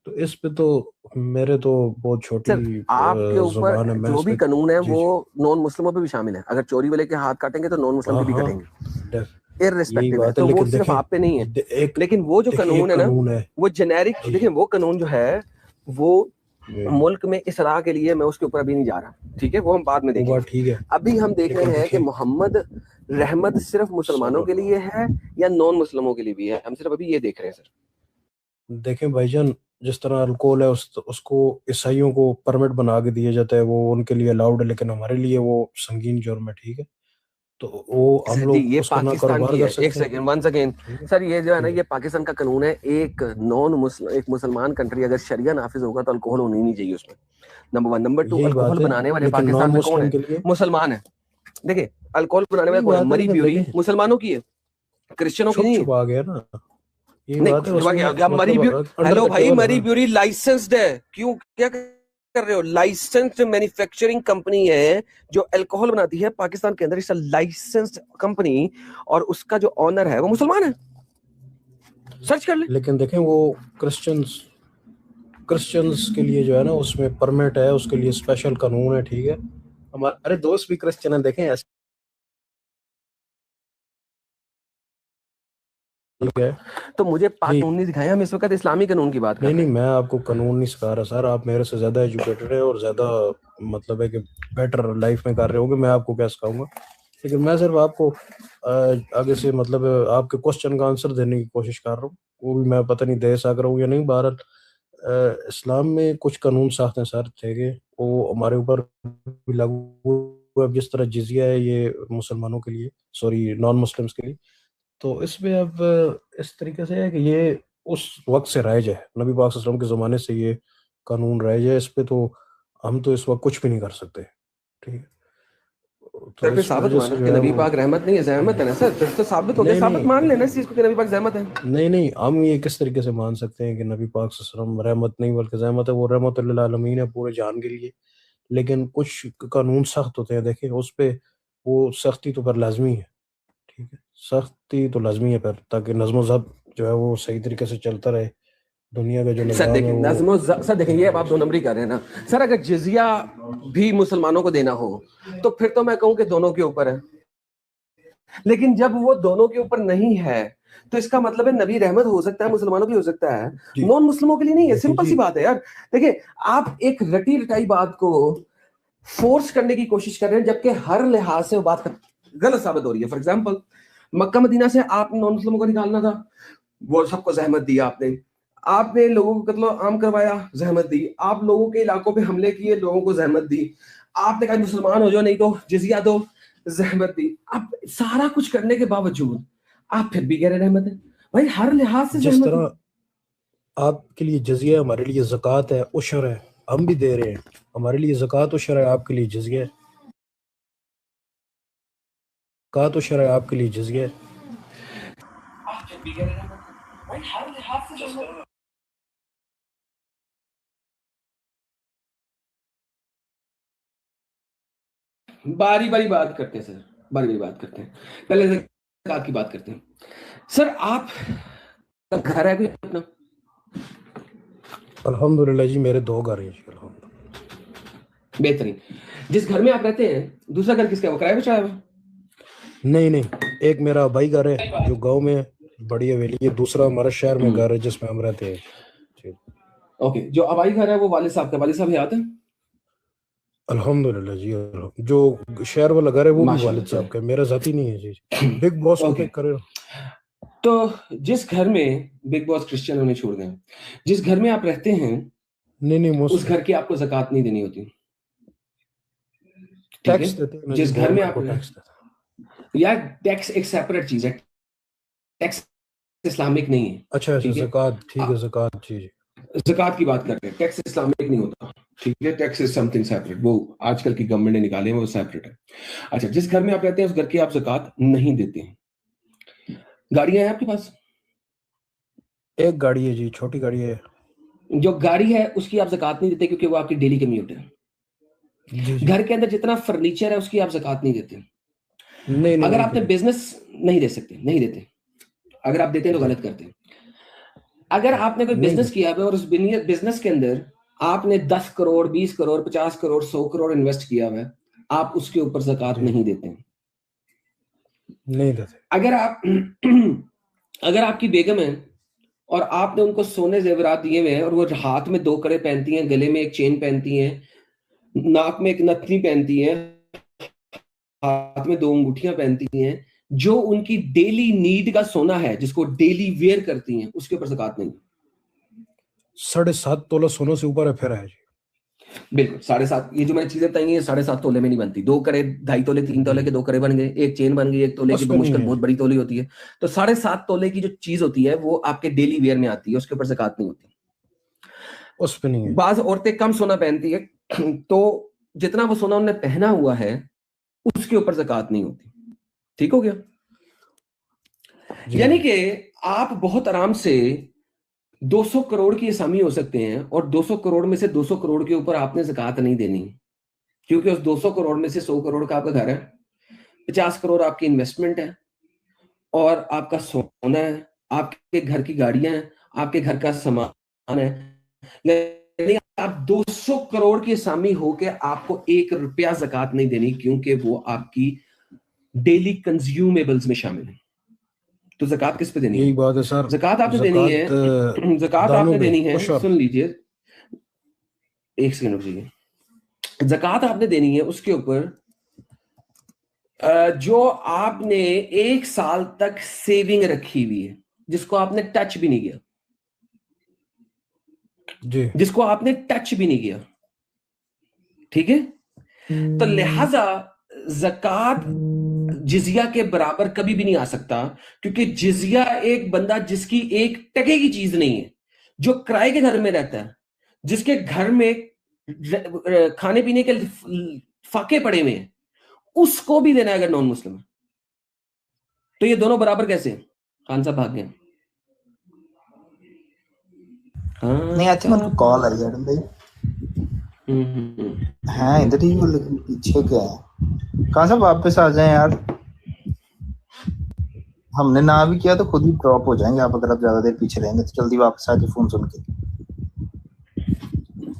तो इस पे तो मेरे तो बहुत छोटी सर आपके जुबान है, ऊपर मैं जो इस भी पे कानून है जी वो जी नॉन मुस्लिमों पे भी शामिल है। अगर चोरी वाले के हाथ काटेंगे तो नॉन मुस्लिम हाँ के भी हाँ कटेंगे, डेफ यही इररिस्पेक्टिव है। बात है। तो वो लेकिन सिर्फ देखें आप पे नहीं है। एक लेकिन वो जो देखिए कानून एक है ना, कानून है वो जेनेरिक, जी देखिए जी वो कानून जो है वो जी, मुल्क में इसलाह के लिए, मैं उसके ऊपर अभी नहीं जा रहा, ठीक है, वो हम बाद में वो देखेंगे। बात ठीक है। अभी हम देख लेकिन रहे हैं कि देखें मोहम्मद रहमत सिर्फ मुसलमानों के लिए है या नॉन मुस्लिमों के लिए भी है, हम सिर्फ अभी ये देख रहे हैं सर। देखें भाईजान, जिस तरह अल्कोहल है उसको ईसाइयों को परमिट बना के दिया जाता है, वो उनके लिए अलाउड है, लेकिन हमारे लिए वो संगीन जुर्म है, ठीक है। तो वो हम जी लोग ये उसका ना पाकिस्तान कारोबार की कर है, एक सकते हैं, सेकेंड, वन सेकेंड ठीक है सर, ये जो है ना ठीक ये है। पाकिस्तान का कानून है। एक एक मुसलमान कंट्री अगर शरिया नाफिज होगा तो अल्कोहल होनी नहीं चाहिए उसमें, नंबर वन। नंबर टू, यही अल्कोहल बात है, बनाने वाले लेकिन पाकिस्तान नॉन में कौन मुस्लिम है? के लिए मुसलमान है। देखिए अल्कोहल बनाने वाला यही कौन है? बात है। मरी लेकिन ब्यूरी देखें मुसलमानों की है, क्रिश्चियनों की छुप नहीं है। छुपा गया ना, यही नहीं बात है खुशबा क्या उसमें, हो गया? मरी मतलब ब्यूरी, अंडर हेलो द भाई, टेबल है मरी ना। ब्यूरी लाइसेंस्ड है, क्यों क्या कर रहे हो? लाइसेंस्ड मैन्युफैक्चरिंग कंपनी है जो अल्कोहल बनाती है पाकिस्तान के अंदर, इट्स अ लाइसेंस्ड कंपनी, और उसका जो ऑनर है वो मुसलमान है, सर्च कर ले। लेकिन देखें वो क्रिश्चियंस के लिए जो है ना उसमें परमिट है, उसके लिए स्पेशल कानून है, ठीक है। हमारे अरे दोस्त भी क्रिश्चियन है, देखें ऐसे ठीक है तो मुझे पाक जी। कानून नहीं दिखाया, हम इस वक्त इस्लामी कानून की बात कर नहीं रहे नहीं, हैं। मैं आपको कानून नहीं सिखा रहा सर, आप मेरे से ज्यादा एजुकेटेड है और ज्यादा मतलब है कि बेटर लाइफ में कर रहे होगे, मैं आपको क्या सिखाऊंगा। लेकिन मैं सिर्फ आपको आगे से मतलब आपके क्वेश्चन का आंसर देने की कोशिश कर रहा हूँ, वो भी मैं पता नहीं दे सक रहा हूँ या नहीं। बहरहाल इस्लाम में कुछ कानून साख्त हैं सर थे कि वो हमारे ऊपर भी लागू हुआ। अब जिस तरह जिजिया है ये मुसलमानों के लिए, सॉरी नॉन मुस्लिम्स के लिए, तो इसमें अब इस तरीके से है कि ये उस वक्त से राइज है, नबी पाक सल्लल्लाहु अलैहि वसल्लम के ज़माने से ये कानून राइज है। इस पे तो हम तो इस वक्त कुछ भी नहीं कर सकते, ठीक है। सर तो फिर इस साबित वजह हुआ ना से जो कि है नबी वो पाक रहमत नहीं है, जहमत है ना सर, फिर तो साबित हो गया, नहीं साबित नहीं मान लेना इस चीज को कि नबी पाक जहमत है। नहीं नहीं, हम ये किस तरीके से मान सकते हैं कि नबी पाक सल्लल्लाहु अलैहि वसल्लम रहमत नहीं बल्कि रहमत है? वो रहमत लिल आलमीन है, पूरे जान के लिए। लेकिन कुछ कानून सख्त होते हैं, देखिए उस पे वो सख्ती तो पर लाजमी है, ठीक है। सख्ती तो लाजमी है पर, ताकि नज्म ज़ब्त जो है वो सही तरीके से चलता रहे, दुनिया का जो सर निज़ाम है देखिए वो। सर देखिए ये अब आप दो नंबरी कर रहे हैं ना सर। अगर जिजिया भी मुसलमानों को देना हो तो फिर तो मैं कहूं कि दोनों के ऊपर है, लेकिन जब वो दोनों के ऊपर नहीं है तो इसका मतलब है नबी रहमत हो सकता है, मुसलमानों की हो सकता है, जी नॉन मुस्लिमों के लिए नहीं है। देखिए सिंपल सी जी बात है यार। देखिए आप एक रटी रटाई बात को फोर्स करने की कोशिश कर रहे हैं, जबकि हर लिहाज से वो बात गलत साबित हो रही है। फॉर एग्जाम्पल, मक्का मदीना से आप नॉन मुस्लिमों को निकालना था, वो सबको जहमत दी आपने। आपने लोगों को कत्लो आम करवाया, जहमत दी। आप लोगों के इलाकों पे हमले किए, लोगों को जहमत दी। आपने कहा मुसलमान हो जाओ नहीं तो जिजिया दो, जहमत दी। आप सारा कुछ करने के बावजूद आप फिर भी कह रहे रहमत है। भाई हर लिहाज से जिस जहमत है। तरह आपके लिए जजिया है, हमारे लिए ज़कात है, उशर है, हम भी दे रहे हैं। हमारे लिए ज़कात उशर है, आपके लिए जजिया है। ज़कात उशर है, आपके लिए जजिया है। आप फिर भी कह रहे रहमत है। भाई हर लिहाज से जहमत है। बारी बारी बात करते हैं सर, बारी बारी बात करते हैं। पहले ज़कात की बात करते हैं। सर आप का घर है कोई अपना? अल्हम्दुलिल्लाह जी, मेरे 2 घर हैं जी, अल्हम्दुलिल्लाह। बेहतरीन। जिस घर में आप रहते हैं दूसरा घर किसका है? वो किराए पे चढ़ाया हुआ है? नहीं नहीं, एक मेरा भाई घर है जो गांव में बड़ी हवेली है, दूसरा हमारा शहर में घर है जिसमें हम रहते हैं जी। ओके, जो अबाई घर है वो वालिद साहब का, वालिद साहब याद है? अल्हम्दुलिल्लाह जी, जो शहर वाला घर है वो भी माशाल्लाह, वालिद साहब चलो। का है, मेरा जाती नहीं है जी। बिग बॉस को ओके, पिक करे। तो जिस घर में बिग बॉस क्रिश्चियन होने छोड़ गए, जिस घर में आप रहते हैं नहीं नहीं, उस मुस्लिम घर की आपको ज़कात नहीं देनी होती, ठीक टैक्स है? देते हैं ना जी, जिस घर में गवर्नमेंट आप को टैक्स देता है। यार टैक्स एक सेपरेट चीज है, टैक्स इस्लामिक नहीं है, अच्छा अच्छा, ठीक है? ज़कात, ठीक है, ज़कात जी जी। ज़कात की बात कर रहे हैं, टैक्स इस्लामिक नहीं होता, ठीक है? टैक्स इज समथिंग सेपरेट, वो आजकल की गवर्नमेंट ने निकाले हैं, वो सेपरेट है। अच्छा, जिस घर में आप रहते हैं उस घर की आप ज़कात नहीं देते हैं। गाड़ियां हैं आपके पास? एक गाड़ी है जी, छोटी गाड़ी है जो गाड़ी है उसकी आप ज़कात नहीं देते क्योंकि वो आपकी डेली कम्यूट है। जी जी। घर के अंदर जितना फर्नीचर है उसकी आप ज़कात नहीं देते। नहीं नहीं अगर नहीं आपने देते। बिजनेस नहीं दे सकते, नहीं देते। अगर आप देते हैं तो गलत करते हैं। अगर आपने कोई नहीं। बिजनेस किया है और उस बिजनेस के अंदर आपने 10 करोड़ 20 करोड़ 50 करोड़ 100 करोड़ इन्वेस्ट किया हुआ है, आप उसके ऊपर ज़कात जी। नहीं देते हैं। नहीं देते। अगर आप अगर आपकी बेगम है और आपने उनको सोने जेवरात दिए हुए हैं और वो हाथ में 2 कड़े पहनती हैं, गले में एक चेन पहनती हैं, नाक में एक नथनी पहनती हैं, हाथ में 2 अंगूठियां पहनती हैं, जो उनकी डेली नीड का सोना है, जिसको डेली वेयर करती हैं, उसके ऊपर ज़कात नहीं। 7.5 तोला सोने से ऊपर है फिर है जी। बिल्कुल 7.5, ये जो मैंने चीजें बताई हैं 7.5 तोले में नहीं बनती। 2 करे 2.5 तोले 3 तोले के 2 करे बन गए, एक चेन बन गई, 1 तोले की उस पे नहीं मुश्किल है। बहुत बड़ी तोली होती है। तो 7.5 तोले की जो चीज होती है वो आपके डेली वेयर में आती है, उसके ऊपर ज़कात नहीं होती। उस पे नहीं है। बाज औरतें कम सोना पहनती है, तो जितना वो सोना उन्होंने पहना हुआ है उसके ऊपर ज़कात नहीं होती। ठीक हो गया? जी। यानी कि आप बहुत आराम से 200 करोड़ की असामी हो सकते हैं और 200 करोड़ में से 200 करोड़ के ऊपर आपने ज़कात नहीं देनी, क्योंकि उस 200 करोड़ में से 100 करोड़ का आपका घर है, 50 करोड़ आपकी इन्वेस्टमेंट है और आपका सोना है, आपके घर की गाड़ियां हैं, आपके घर का सामान है। यानी आप 200 करोड़ की असामी होके आपको 1 रुपया ज़कात नहीं देनी, क्योंकि वो आपकी डेली कंज्यूमेबल्स में शामिल है। तो ज़कात किस पे देनी यही है? बात है सर। ज़कात आपने देनी है, ज़कात दानों आपने में, देनी है, पुशअप। सुन लीजिए, 1 सेकंड रुकिए। ज़कात आपने देनी है उसके ऊपर जो आपने 1 साल तक सेविंग रखी हुई है, जिसको आपने टच भी नहीं किया, जी। जिसको आपने टच भी नहीं किया। ठीक है? तो लिहाजा ज़कात जिजिया के बराबर कभी भी नहीं आ सकता, क्योंकि जिजिया एक बंदा जिसकी 1 टके की चीज नहीं है, जो किराए के घर में रहता है, जिसके घर में खाने पीने के फाके पड़े हुए हैं, उसको भी देना है अगर नॉन मुस्लिम है। तो ये दोनों बराबर कैसे हैं? खान साहब भाग गए। नहीं, आई थिंक उनको कॉल आई है भाई। हाँ इधर ही हो, लेकिन पीछे क्या है? कहाँ से वापस आ जाएं यार, हमने ना भी किया तो खुद ही ड्रॉप हो जाएंगे आप, अगर आप ज्यादा देर पीछे रहेंगे तो जल्दी वापस आ जाए फोन सुन के।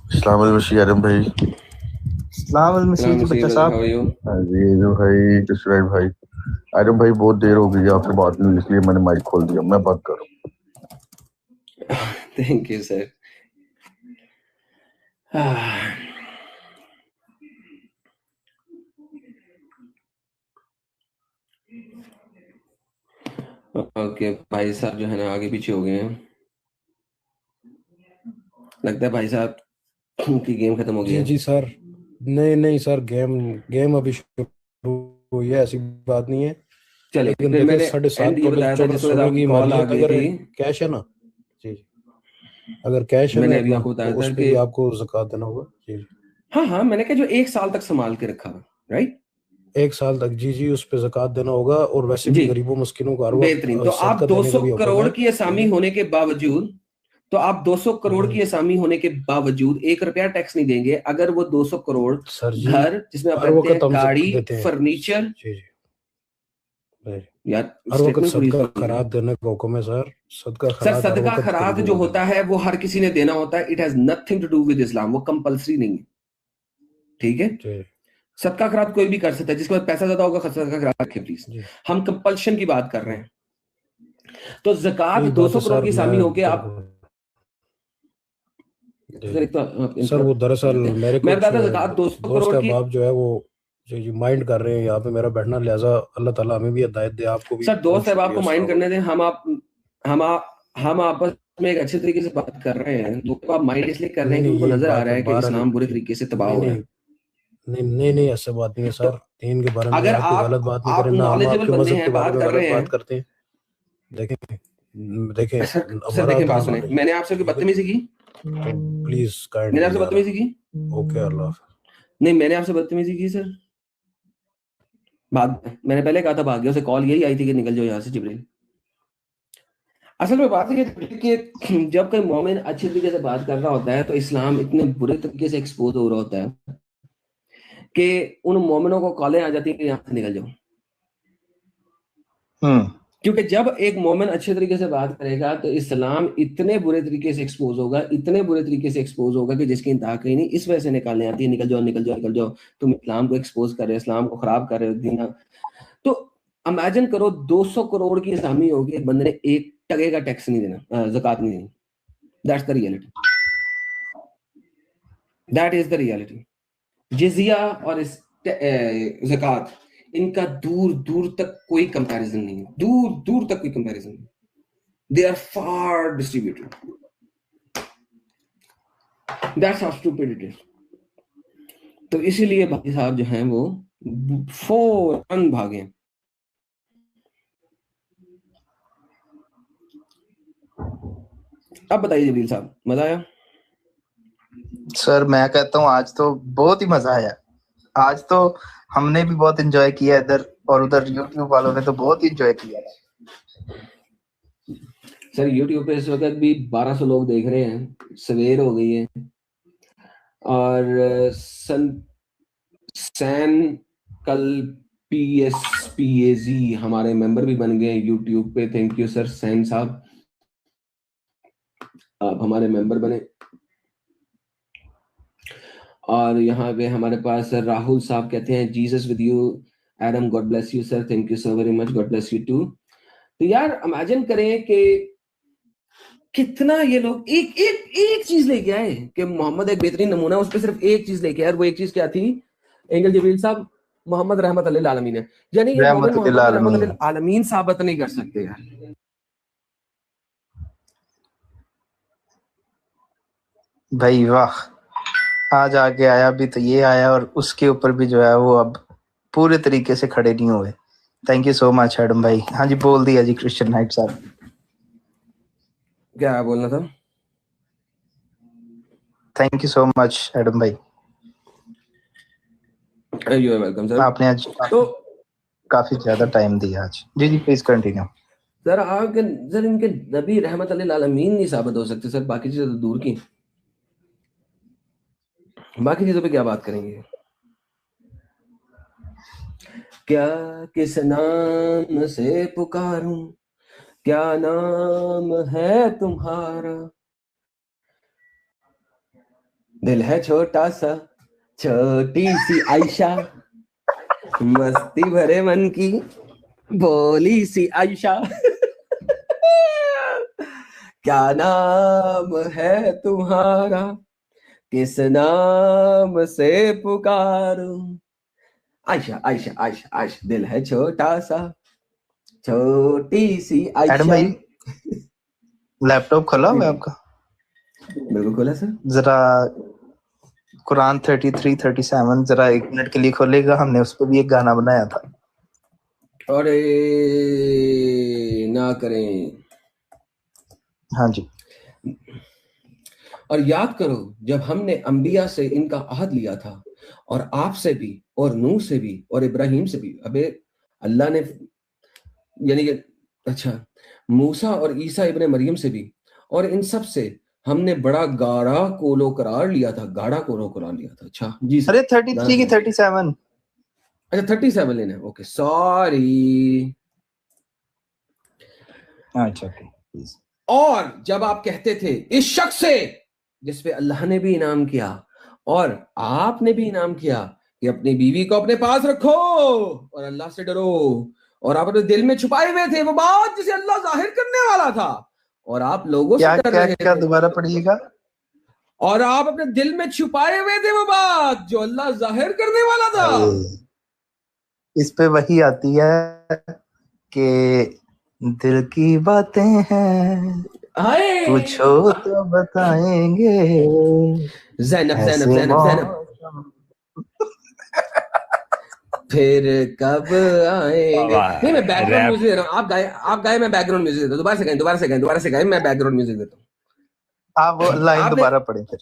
अस्सलाम वालेकुम आदम भाई। अस्सलाम वालेकुम बच्चा साहब। जी भाई जसराइल भाई। आदम भाई बहुत देर हो गई आपसे बात नहीं, इसलिए मैंने माइक खोल दिया, मैं बात करूं। Thank you sir. ओके भाई साहब जो है ना आगे पीछे हो गए हैं, लगता है भाई साहब की गेम खत्म हो गई जी है। जी सर। नहीं सर, गेम अभी शुरू हुई है, ऐसी बात नहीं है। चलिए लेकिन फिर मैंने 7.5 एंड ये बताया था तोले जिसमें सोने की कॉल आ मालियत गई अगर थी। कैश है ना जी, अगर कैश है मैंने ना अभी अपना, आपको बताया तो उस था पे कि भी आपको ज़कात देना होगा जी। हाँ मैंने कहा जो 1 साल तक संभाल के रखा हुआ, राइट, 1 साल तक जी उस पे ज़कात देना होगा। और वैसे भी जी गरीबों मिस्किनों को हर वक्त बेहतरीन। तो आप सदका देने का 200 भी हुक्म करोड़ है। की असामी होने के बावजूद, तो आप 200 करोड़ की असामी होने के बावजूद 1 रुपया टैक्स नहीं देंगे, अगर वो 200 करोड़ सर जी घर जिसमें आप हर रहते वक्त हैं, हम गाड़ी, देते हैं फर्नीचर, जी जी। यार हर वक्त स्टेटमेंट पूरी सदका सुनिए। खैरात देने का हुक्म है सर। सदका सर खैरात हर सदका वक्त खैरात कबूल जो होता है वो हर किसी ने देना होता है, it has nothing to do with Islam, वो कंपलसरी नहीं है। ठीक है? जी सदका खैरात कोई भी कर सकता है, जिसके पास पैसा ज्यादा होगा सदका खैरात रखे प्लीज। जी। हम कंपल्शन की बात कर रहे हैं। तो ज़कात यही बात 200 है करोड़ सर। की असामी होके आप जी सर, वो दरअसल मेरे मैं कुछ बताता ज़कात 200 दोस्त करोड़ की। अहबाब जो है वो जी माइंड कर रहे हैं यहाँ पे मेरा बैठना, लिहाजा अल्लाह ताला हमें भी हिदायत दे, आपको भी। सर दोस्त बहुत साहब आपको शुक्रिया। माइंड करने दें, हम आपस में एक अच्छे तरीके से बात कर रहे हैं, तो आप माइंड इसलिए कर रहे हैं कि उनको नजर आ रहा है कि इस्लाम बुरे तरीके से तबाह हो रहा है। नहीं ऐसा बात नहीं है सर। दीन के बारे में अगर आप कोई गलत बात नहीं आप करें ना, हम नॉलेजेबल आपके बंदे मजहब हैं, के बारे बात में कर गलत रहे बात हैं। करते हैं। देखें सर हमारा देखें, बात तो सुने, मैंने आपसे कोई बदतमीजी की? Please kind. मैंने आपसे बदतमीजी की? ओके अल्लाह। नहीं मैंने आपसे बदतमीजी की सर? मैंने पहले कहा था भाग गया, उसे कॉल यही आई थी कि निकल जाओ यहाँ से जिब्रील। असल में बात है कि जब कोई मोमिन अच्छे तरीके से बात कर रहा होता है तो इस्लाम इतने बुरे तरीके से एक्सपोज हो रहा होता है कि उन मोमिनों को कॉलें आ जाती है कि यहाँ से निकल जाओ। क्योंकि जब एक मोमिन अच्छे तरीके से बात करेगा तो इस्लाम इतने बुरे तरीके से एक्सपोज होगा, इतने बुरे तरीके से एक्सपोज होगा कि जिसकी इंतहा कहीं नहीं। इस वजह से निकालने आती है, निकल जाओ निकल जाओ निकल जाओ, तुम इस्लाम को एक्सपोज कर रहे हो, इस्लाम को खराब कर रहे हो दीना। तो इमेजिन करो 200 करोड़ की इस्लामी होगी, एक बंदे ने 1 टके का टैक्स नहीं देना, ज़कात नहीं देनी। That's the reality, that is the reality. जिजिया और ज़कात, इनका दूर दूर तक कोई कंपैरिजन नहीं है, दूर दूर तक कोई कंपैरिजन नहीं। They are far distributed, that's how stupid it is. तो इसीलिए भाई साहब जो हैं वो फौरन भागे। अब बताइए जबरील साहब, मजा आया? सर मैं कहता हूँ आज तो बहुत ही मजा आया। आज तो हमने भी बहुत एंजॉय किया इधर, और उधर यूट्यूब वालों ने तो बहुत ही एंजॉय किया। सर यूट्यूब पे इस वक्त भी 1200 लोग देख रहे हैं, सवेर हो गई है। और सैन कल PSPAZ हमारे मेंबर भी बन गए यूट्यूब पे। थैंक यू सर सैन साहब, आप हमारे मेंबर बने। और यहाँ पे हमारे पास राहुल साहब कहते हैं Jesus with you Adam, God bless you sir, thank you so very much, God bless you too. तो यार इमेजिन करें कि कितना ये लोग एक एक एक चीज लेके आए कि मोहम्मद एक बेहतरीन नमूना, उस पर सिर्फ एक चीज लेके आए, और वो एक चीज क्या थी एंगल जबरील साहब? मोहम्मद रहमत लिल आलमीन है। यानी ये मोमिन मोहम्मद रहमत लिल आलमीन साबित नहीं कर सकते यार। भाई वाह, आज आगे आया भी तो ये आया, और उसके ऊपर भी जो है वो अब पूरे तरीके से खड़े नहीं हुए। Thank you so much Adam भाई। हाँ जी बोल दिया जी क्रिश्चियन नाइट साहब। क्या बोलना था? Thank you so much Adam भाई, यू आर वेलकम सर। आपने आज तो काफी ज्यादा टाइम दिया आज। जी जी प्लीज कंटिन्यू सर। आपके सर इनके नबी रहमत लिल आलमीन नहीं साबित हो सकते सर, बाकी चीजें तो दूर की, बाकी चीजों पे क्या बात करेंगे? क्या किस नाम से पुकारूं, क्या नाम है तुम्हारा? दिल है छोटा सा, छोटी सी आयशा, मस्ती भरे मन की भोली सी आयशा। क्या नाम है तुम्हारा, किस नाम से पुकारूं? आयशा आयशा आयशा आयशा, दिल है छोटा सा, छोटी सी आयशा। एडम भाई लैपटॉप खोला हुआ है आपका? बिल्कुल खोला सर। जरा कुरान 33-37 जरा 1 मिनट के लिए खोलेगा, हमने उस पर भी एक गाना बनाया था। अरे ना करें। हाँ जी। और याद करो जब हमने अंबिया से इनका अहद लिया था, और आपसे भी, और नूह से भी, और इब्राहिम से भी। अबे अल्लाह ने यानी कि अच्छा मूसा और ईसा इब्ने मरियम से भी, और इन सब से हमने बड़ा गाढ़ा कोलो करार लिया था, गाढ़ा कोलो करार लिया था। अच्छा जी सर। अरे 33 की 37। अच्छा 37 लेना है, ओके सॉरी। अच्छा और जब आप कहते थे इस शख्स से जिस पे अल्लाह ने भी इनाम किया और आपने भी इनाम किया कि अपनी बीवी को अपने पास रखो और अल्लाह से डरो, और आप अपने दिल में छुपाए हुए थे वो बात जिसे अल्लाह जाहिर करने वाला था, और आप लोगों से डर रहे थे। क्या दोबारा पढ़िएगा। और आप अपने दिल में छुपाए हुए थे वो बात जो अल्लाह जाहिर करने वाला था। इस पे वही आती है कि दिल की बातें हैं पूछो तो बताएंगे। ज़ैनब ज़ैनब ज़ैनब ज़ैनब फिर कब आएंगे। नहीं मैं बैकग्राउंड म्यूजिक दे रहा हूँ, आप गाए मैं बैकग्राउंड म्यूजिक देता हूँ। दोबारा से गाए मैं बैकग्राउंड म्यूजिक देता हूँ। आप वो लाइन दोबारा पढ़ें फिर।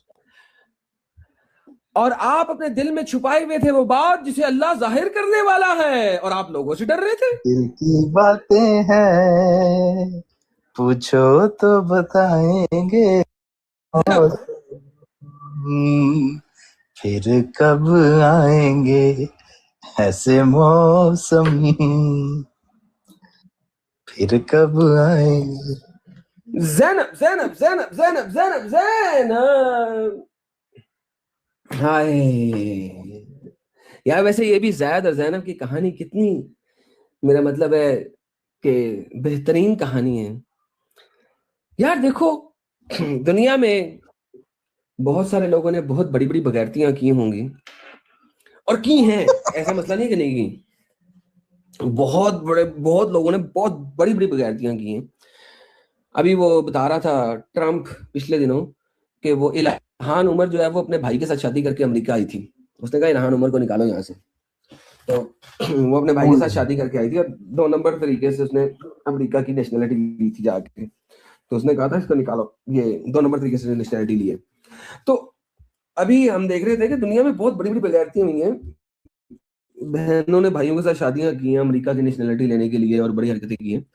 और आप अपने दिल में छुपाए हुए थे वो बात जिसे अल्लाह जाहिर करने वाला है, और आप लोगों से डर रहे थे। दिल की बातें हैं पूछो तो बताएंगे, फिर कब आएंगे ऐसे मौसम, फिर कब आएंगे। ज़ैनब ज़ैनब ज़ैनब ज़ैनब ज़ैनब ज़ैनब, हाय यार। वैसे ये भी ज़ैद और ज़ैनब की कहानी कितनी, मेरा मतलब है कि बेहतरीन कहानी है यार। देखो दुनिया में बहुत सारे लोगों ने बहुत बड़ी बड़ी बगैरतियां की होंगी और की हैं, ऐसा मसला नहीं कि नहीं की। बहुत लोगों ने बहुत बड़ी बड़ी बगैरतियां की हैं। अभी वो बता रहा था ट्रम्प पिछले दिनों कि वो इल्हान उमर जो है वो अपने भाई के साथ शादी करके अमेरिका आई थी। उसने कहा इल्हान उमर को निकालो यहाँ से, तो वो अपने भाई के साथ शादी करके आई थी और 2 नंबर तरीके से उसने अमेरिका की नेशनलिटी ली थी जाके। तो उसने कहा था इसको निकालो, ये 2 नंबर तरीके से नेशनलिटी ली है। तो अभी हम देख रहे थे कि दुनिया में बहुत बड़ी बड़ी बगैरतियां हुई हैं। बहनों ने भाइयों के साथ शादियां की हैं अमेरिका की नेशनलिटी लेने के लिए और बड़ी हरकतें की हैं,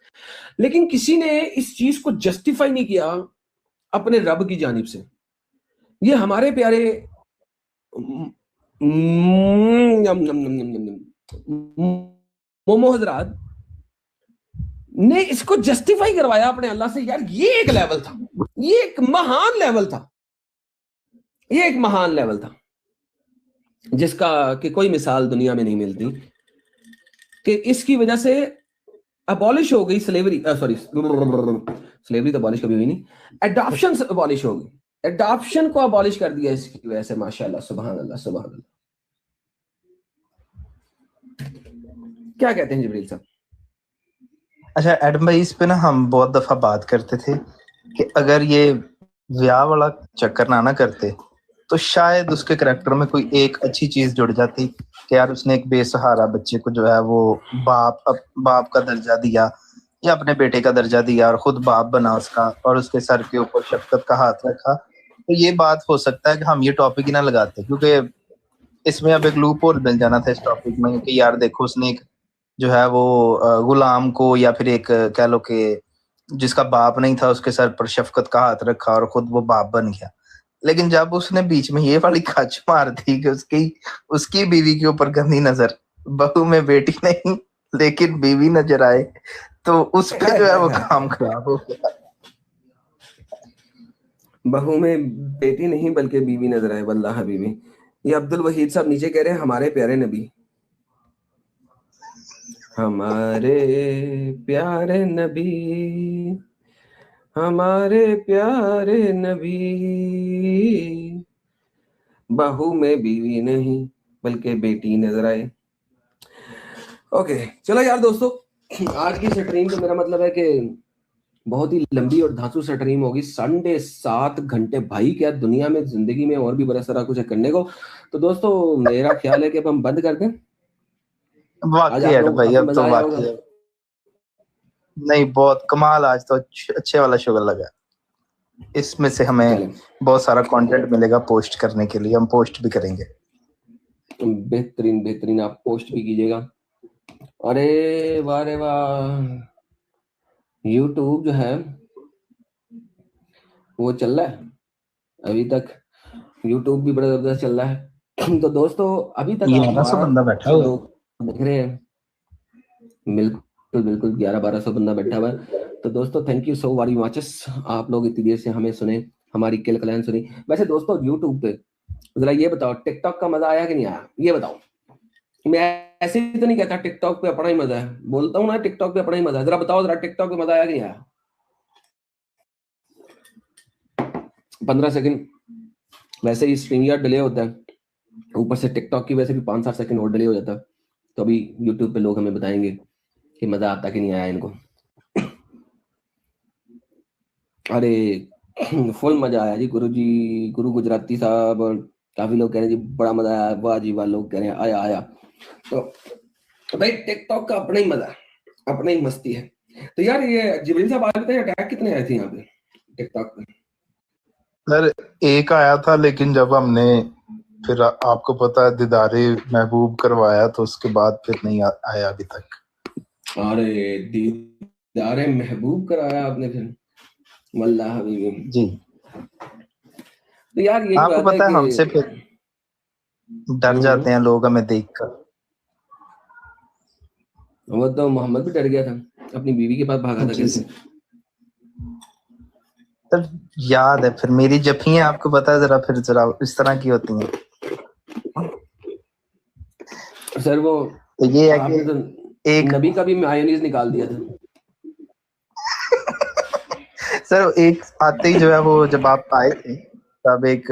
लेकिन किसी ने इस चीज को जस्टिफाई नहीं किया अपने रब की जानिब से। ये हमारे प्यारे मोमो हजरात ने इसको जस्टिफाई करवाया अपने अल्लाह से। यार ये एक लेवल था, ये एक महान लेवल था, ये एक महान लेवल था जिसका कि कोई मिसाल दुनिया में नहीं मिलती। कि इसकी वजह से अबॉलिश हो गई स्लेवरी, सॉरी स्लेवरी तो अबॉलिश कभी हुई नहीं, एडॉप्शन अबॉलिश हो गई, एडॉप्शन को अबॉलिश कर दिया इसकी वजह से। माशाल्लाह, सुभान अल्लाह, सुभान अल्लाह। क्या कहते हैं जिब्रील साहब? अच्छा एडम भाई, इस पे ना हम बहुत दफा बात करते थे कि अगर ये ब्याह वाला चक्कर ना करते तो शायद उसके करैक्टर में कोई एक अच्छी चीज जुड़ जाती कि यार उसने एक बेसहारा बच्चे को जो है वो बाप का दर्जा दिया या अपने बेटे का दर्जा दिया और खुद बाप बना उसका और उसके सर के ऊपर शफकत का हाथ रखा। तो ये बात हो सकता है कि हम ये टॉपिक ही ना लगाते, क्योंकि इसमें अब एक लूप होल मिल जाना था इस टॉपिक में कि यार देखो उसने एक जो है वो गुलाम को या फिर एक कह लो कि जिसका बाप नहीं था उसके सर पर शफकत का हाथ रखा और खुद वो बाप बन गया। लेकिन जब उसने बीच में ये वाली खच मार दी कि उसकी बीवी के ऊपर गंदी नजर, बहू में बेटी नहीं लेकिन बीवी नजर आए, तो उस पे जो है वो काम खराब हो गया। बहू में बेटी नहीं बल्कि बीवी नजर आए, वल्लाह हबीबी। ये अब्दुल वहीद साहब नीचे कह रहे हैं हमारे प्यारे नबी, हमारे प्यारे नबी, हमारे प्यारे नबी, बहू में बीवी नहीं बल्कि बेटी नजर आए। ओके चलो यार दोस्तों, आज की स्ट्रीम तो मेरा मतलब है कि बहुत ही लंबी और धांसू स्ट्रीम होगी, 7.5 घंटे। भाई क्या दुनिया में जिंदगी में और भी बड़ा सारा कुछ है करने को। तो दोस्तों मेरा ख्याल है कि अब हम बंद कर दें। आज आप लोग भाई अब तो मजा आया होगा। नहीं, बहुत कमाल, आज तो अच्छे वाला शुगर लगा। इसमें से हमें बहुत सारा कंटेंट मिलेगा पोस्ट करने के लिए, हम पोस्ट भी करेंगे। बेहतरीन बेहतरीन, आप पोस्ट भी कीजिएगा। अरे वाह रे वाह, यूट्यूब जो है वो चल रहा है अभी तक, यूट्यूब भी बड़ा जबरदस्त चल रहा है। तो दोस्तों अभी तक आप 1100 बंदा बैठा हुआ लोग देख रहे हैं, बिल्कुल बिल्कुल 1100-1200 बंदा बैठा हुआ है। तो दोस्तों thank you so very much, आप लोग इतनी देर से हमें सुने, हमारी किल कलान सुनी। वैसे दोस्तों यूट्यूब पे जरा ये बताओ, टिकटॉक का मजा आया कि नहीं आया, ये बताओ। मैं ऐसे ही तो नहीं कहता टिकटॉक पे अपना ही मजा है, बोलता हूँ ना टिकटॉक पे अपना ही मजा है। जरा बताओ जरा टिकटॉक पे मजा आया कि नहीं आया। 15 सेकंड वैसे ही स्ट्रीम यार डिले होता है, ऊपर से टिकटॉक की वैसे भी 5-7 सेकंड और डिले हो जाता है। तो अभी यूट्यूब पे लोग हमें बताएंगे कि मजा आता कि नहीं आया इनको। अरे फुल मजा आया जी, गुरु गुजराती साहब और काफी लोग कह रहे हैं जी बड़ा मजा आया, वाह जी वाह, लोग कह रहे हैं आया आया। तो भाई टिकटॉक का अपना ही मजा, अपना ही मस्ती है। तो यार ये जिब्रील साहब आज बताइए अटैक कितने आए थे यहाँ पे टिकटॉक पे? सर एक आया था, लेकिन जब हमने फिर आपको पता है दीदारे महबूब करवाया तो उसके बाद फिर नहीं आया अभी तक। अरे दीदारे महबूब कराया आपने फिर, वल्लाह हबीबी जी। तो यार ये आपको पता है हमसे फिर डर जाते हैं लोग हमें देखकर। वो तो मोहम्मद भी डर गया था। अपनी बीवी के पास भागा था जी कैसे? सर याद है, फिर मेरी जफियां आपको पता है जरा इस तरह की होती हैं। सर वो तो ये है आपने कि तो एक नबी का भी मायोनीज निकाल दिया था। सर एक आते ही जो है वो जब आप आए थे तब एक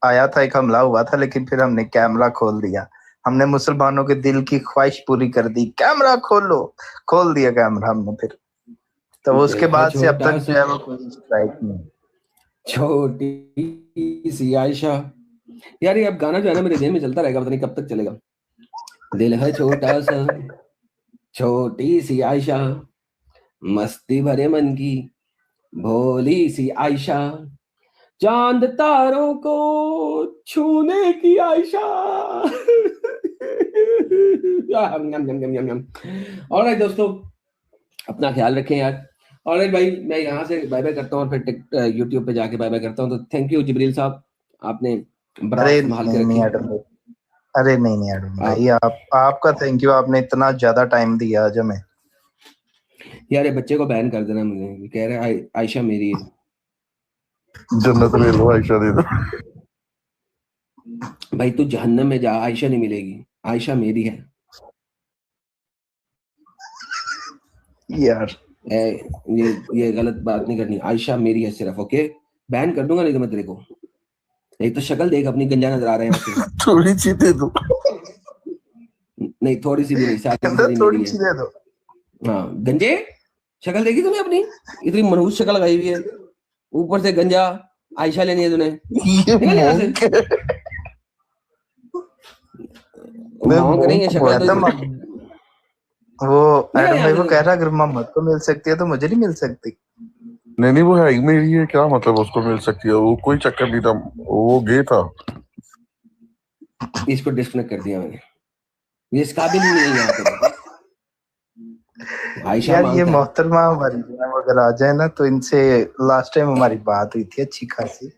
आया था, एक हमला हुआ था, लेकिन फिर हमने कैमरा खोल दिया। हमने मुसलमानों के दिल की ख्वाहिश पूरी कर दी, कैमरा खोलो, खोल दिया कैमरा हमने फिर। तो उसके दिल है बाद से अब छोटा तक जो सा, है वो कोई स्ट्राइक नहीं। छोटी सी आयशा। यार ये अब गाना जो है ना मेरे जेल में चलता रहेगा, पता नहीं कब तक चलेगा। दिल है छोटा सा, छोटी सी आयशा, मस्ती भरे मन की भोली सी आयशा, चांद तारों को छूने की आयशा। ऑलराइट दोस्तों, अपना ख्याल रखें यार। ऑलराइट भाई, मैं यहाँ से बाय बाय करता हूँ और फिर यूट्यूब पे जाके बाय बाय करता हूँ। तो थैंक यू जिब्रील साहब, आपने बरात अरे संभाल के नहीं रखी। एडम भाई, अरे नहीं एडम आप भाई, आपका थैंक यू, आपने इतना ज्यादा टाइम दिया आज हमें। यार ये बच्चे को बैन कर देना, मुझे ये कह रहे हैं आयशा मेरी है। जन्नत ले लो, आयशा दे दो। भाई तू जहन्नम में जा, आयशा नहीं मिलेगी, आयशा मेरी है यार। ये गलत बात नहीं करनी, आयशा मेरी है सिर्फ। ओके, बैन कर दूंगा नहीं तो मैं तेरे को। एक तो शक्ल देख अपनी, गंजा नजर आ रहे हैं आपसे। थोड़ी सी दे दो। नहीं थोड़ी सी भी नहीं, सारी की सारी थोड़ी मेरी सी है। दे दो। हाँ गंजे, शक्ल देखी तूने अपनी? इतनी मनहूस शक्ल लगाई हुई है, ऊपर से गंजा। आयशा लेनी है तूने? ये निकल यहाँ से। मौंक नहीं है शक्ल तो। वो निकल एडम यहाँ भाई से वो तू। कह रहा अगर मोहम्मद को मिल सकती है तो मुझे नहीं मिल सकती। नहीं वो है ही मेरी है, क्या मतलब उसको मिल सकती है? वो कोई चक्कर नहीं था, वो गे था। इसको डिस्कनेक्ट कर दिया मैंने, ये इस काबिल ही नहीं है यहाँ पे। आयशा यार ये मांगता है। मोहतरमा हमारी जो है वो अगर आ जाए ना, तो इनसे लास्ट टाइम हमारी बात हुई थी अच्छी खासी,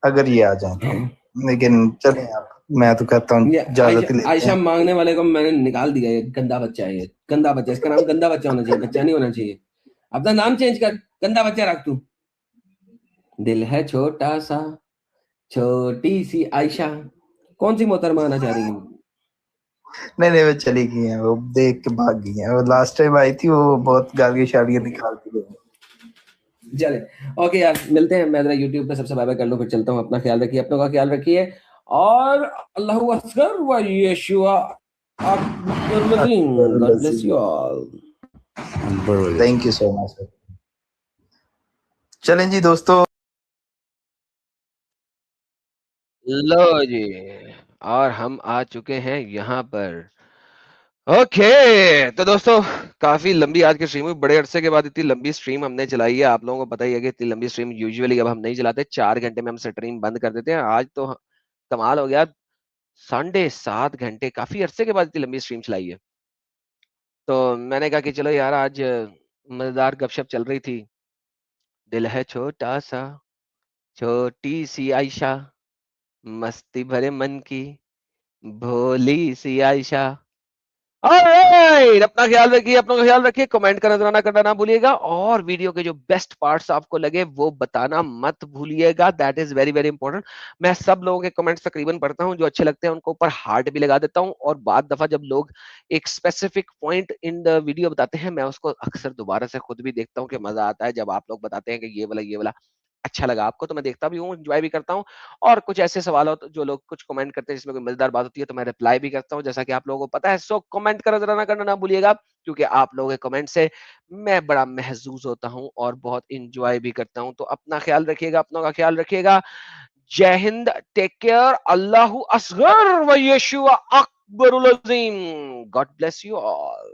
अगर ये आ जाए तो। लेकिन चले आप, मैं तो कहता हूँ ये इजाजत ही लेते आयशा हैं। मांगने वाले को मैंने निकाल दिया, ये गंदा बच्चा है, ये गंदा बच्चा। इसका नाम गंदा बच्चा होना चाहिए, बच्चा नहीं होना चाहिए। अपना नाम चेंज कर, गंदा बच्चा रख तू। दिल है छोटा सा, छोटी सी आयशा। कौन सी मोहतरमा आना चाह रही है? नहीं वो चली गई है, वो देख के भाग गई है। वो लास्ट टाइम आई थी, वो बहुत गालियां शालियां निकालती है। चले ओके यार, मिलते हैं। मैं जरा यूट्यूब पे सबसे बाय बाय कर लूं, फिर चलता हूँ। अपना ख्याल रखिए, अपनों का ख्याल रखिए, और अल्लाहु अकबर व यशुआ Akbar. God bless you all. Thank you so much. चलें जी दोस्तों, लो जी, और हम आ चुके हैं यहाँ पर। ओके तो दोस्तों, काफी लंबी आज की स्ट्रीम हुई, बड़े अरसे के बाद इतनी लंबी स्ट्रीम हमने चलाई है। आप लोगों को पता ही है कि इतनी लंबी स्ट्रीम यूजुअली अब हम नहीं चलाते, 4 घंटे में हम स्ट्रीम बंद कर देते हैं। आज तो कमाल हो गया, 7.5 घंटे, काफी अरसे के बाद इतनी लंबी स्ट्रीम चलाई है। तो मैंने कहा कि चलो यार, आज मजेदार गपशप चल रही थी। दिल है छोटा सा, छोटी सी आयशा, मस्ती भरे मन की भोली सी आयशा। ऑलराइट, अपना ख्याल रखिए, अपना ख्याल रखिए, कमेंट करना करना ना भूलिएगा, और वीडियो के जो बेस्ट पार्ट्स आपको लगे वो बताना मत भूलिएगा, that is very very important. मैं सब लोगों के कमेंट्स तकरीबन पढ़ता हूं, जो अच्छे लगते हैं उनको ऊपर हार्ट भी लगा देता हूं, और बाद दफा जब लोग एक specific point in the video बताते हैं, मैं उसको अक्सर दोबारा से खुद भी देखता हूं कि मजा आता है जब आप लोग बताते हैं कि ये वाला अच्छा लगा आपको, तो मैं देखता भी हूँ, एंजॉय भी करता हूँ। और कुछ ऐसे सवाल हो जो लोग कुछ कमेंट करते हैं जिसमें कोई मजेदार बात होती है, तो मैं रिप्लाई भी करता हूँ, जैसा कि आप लोगों को पता है। सो कमेंट करना ना भूलिएगा, क्योंकि आप लोगों के कमेंट से मैं बड़ा महसूस होता हूँ और बहुत इंजॉय भी करता हूँ। तो अपना ख्याल रखिएगा, अपनों का ख्याल रखिएगा। जय हिंद, टेक केयर, अल्लाहु असगर व यशुआ अकबरुल अज़ीम। God bless you all.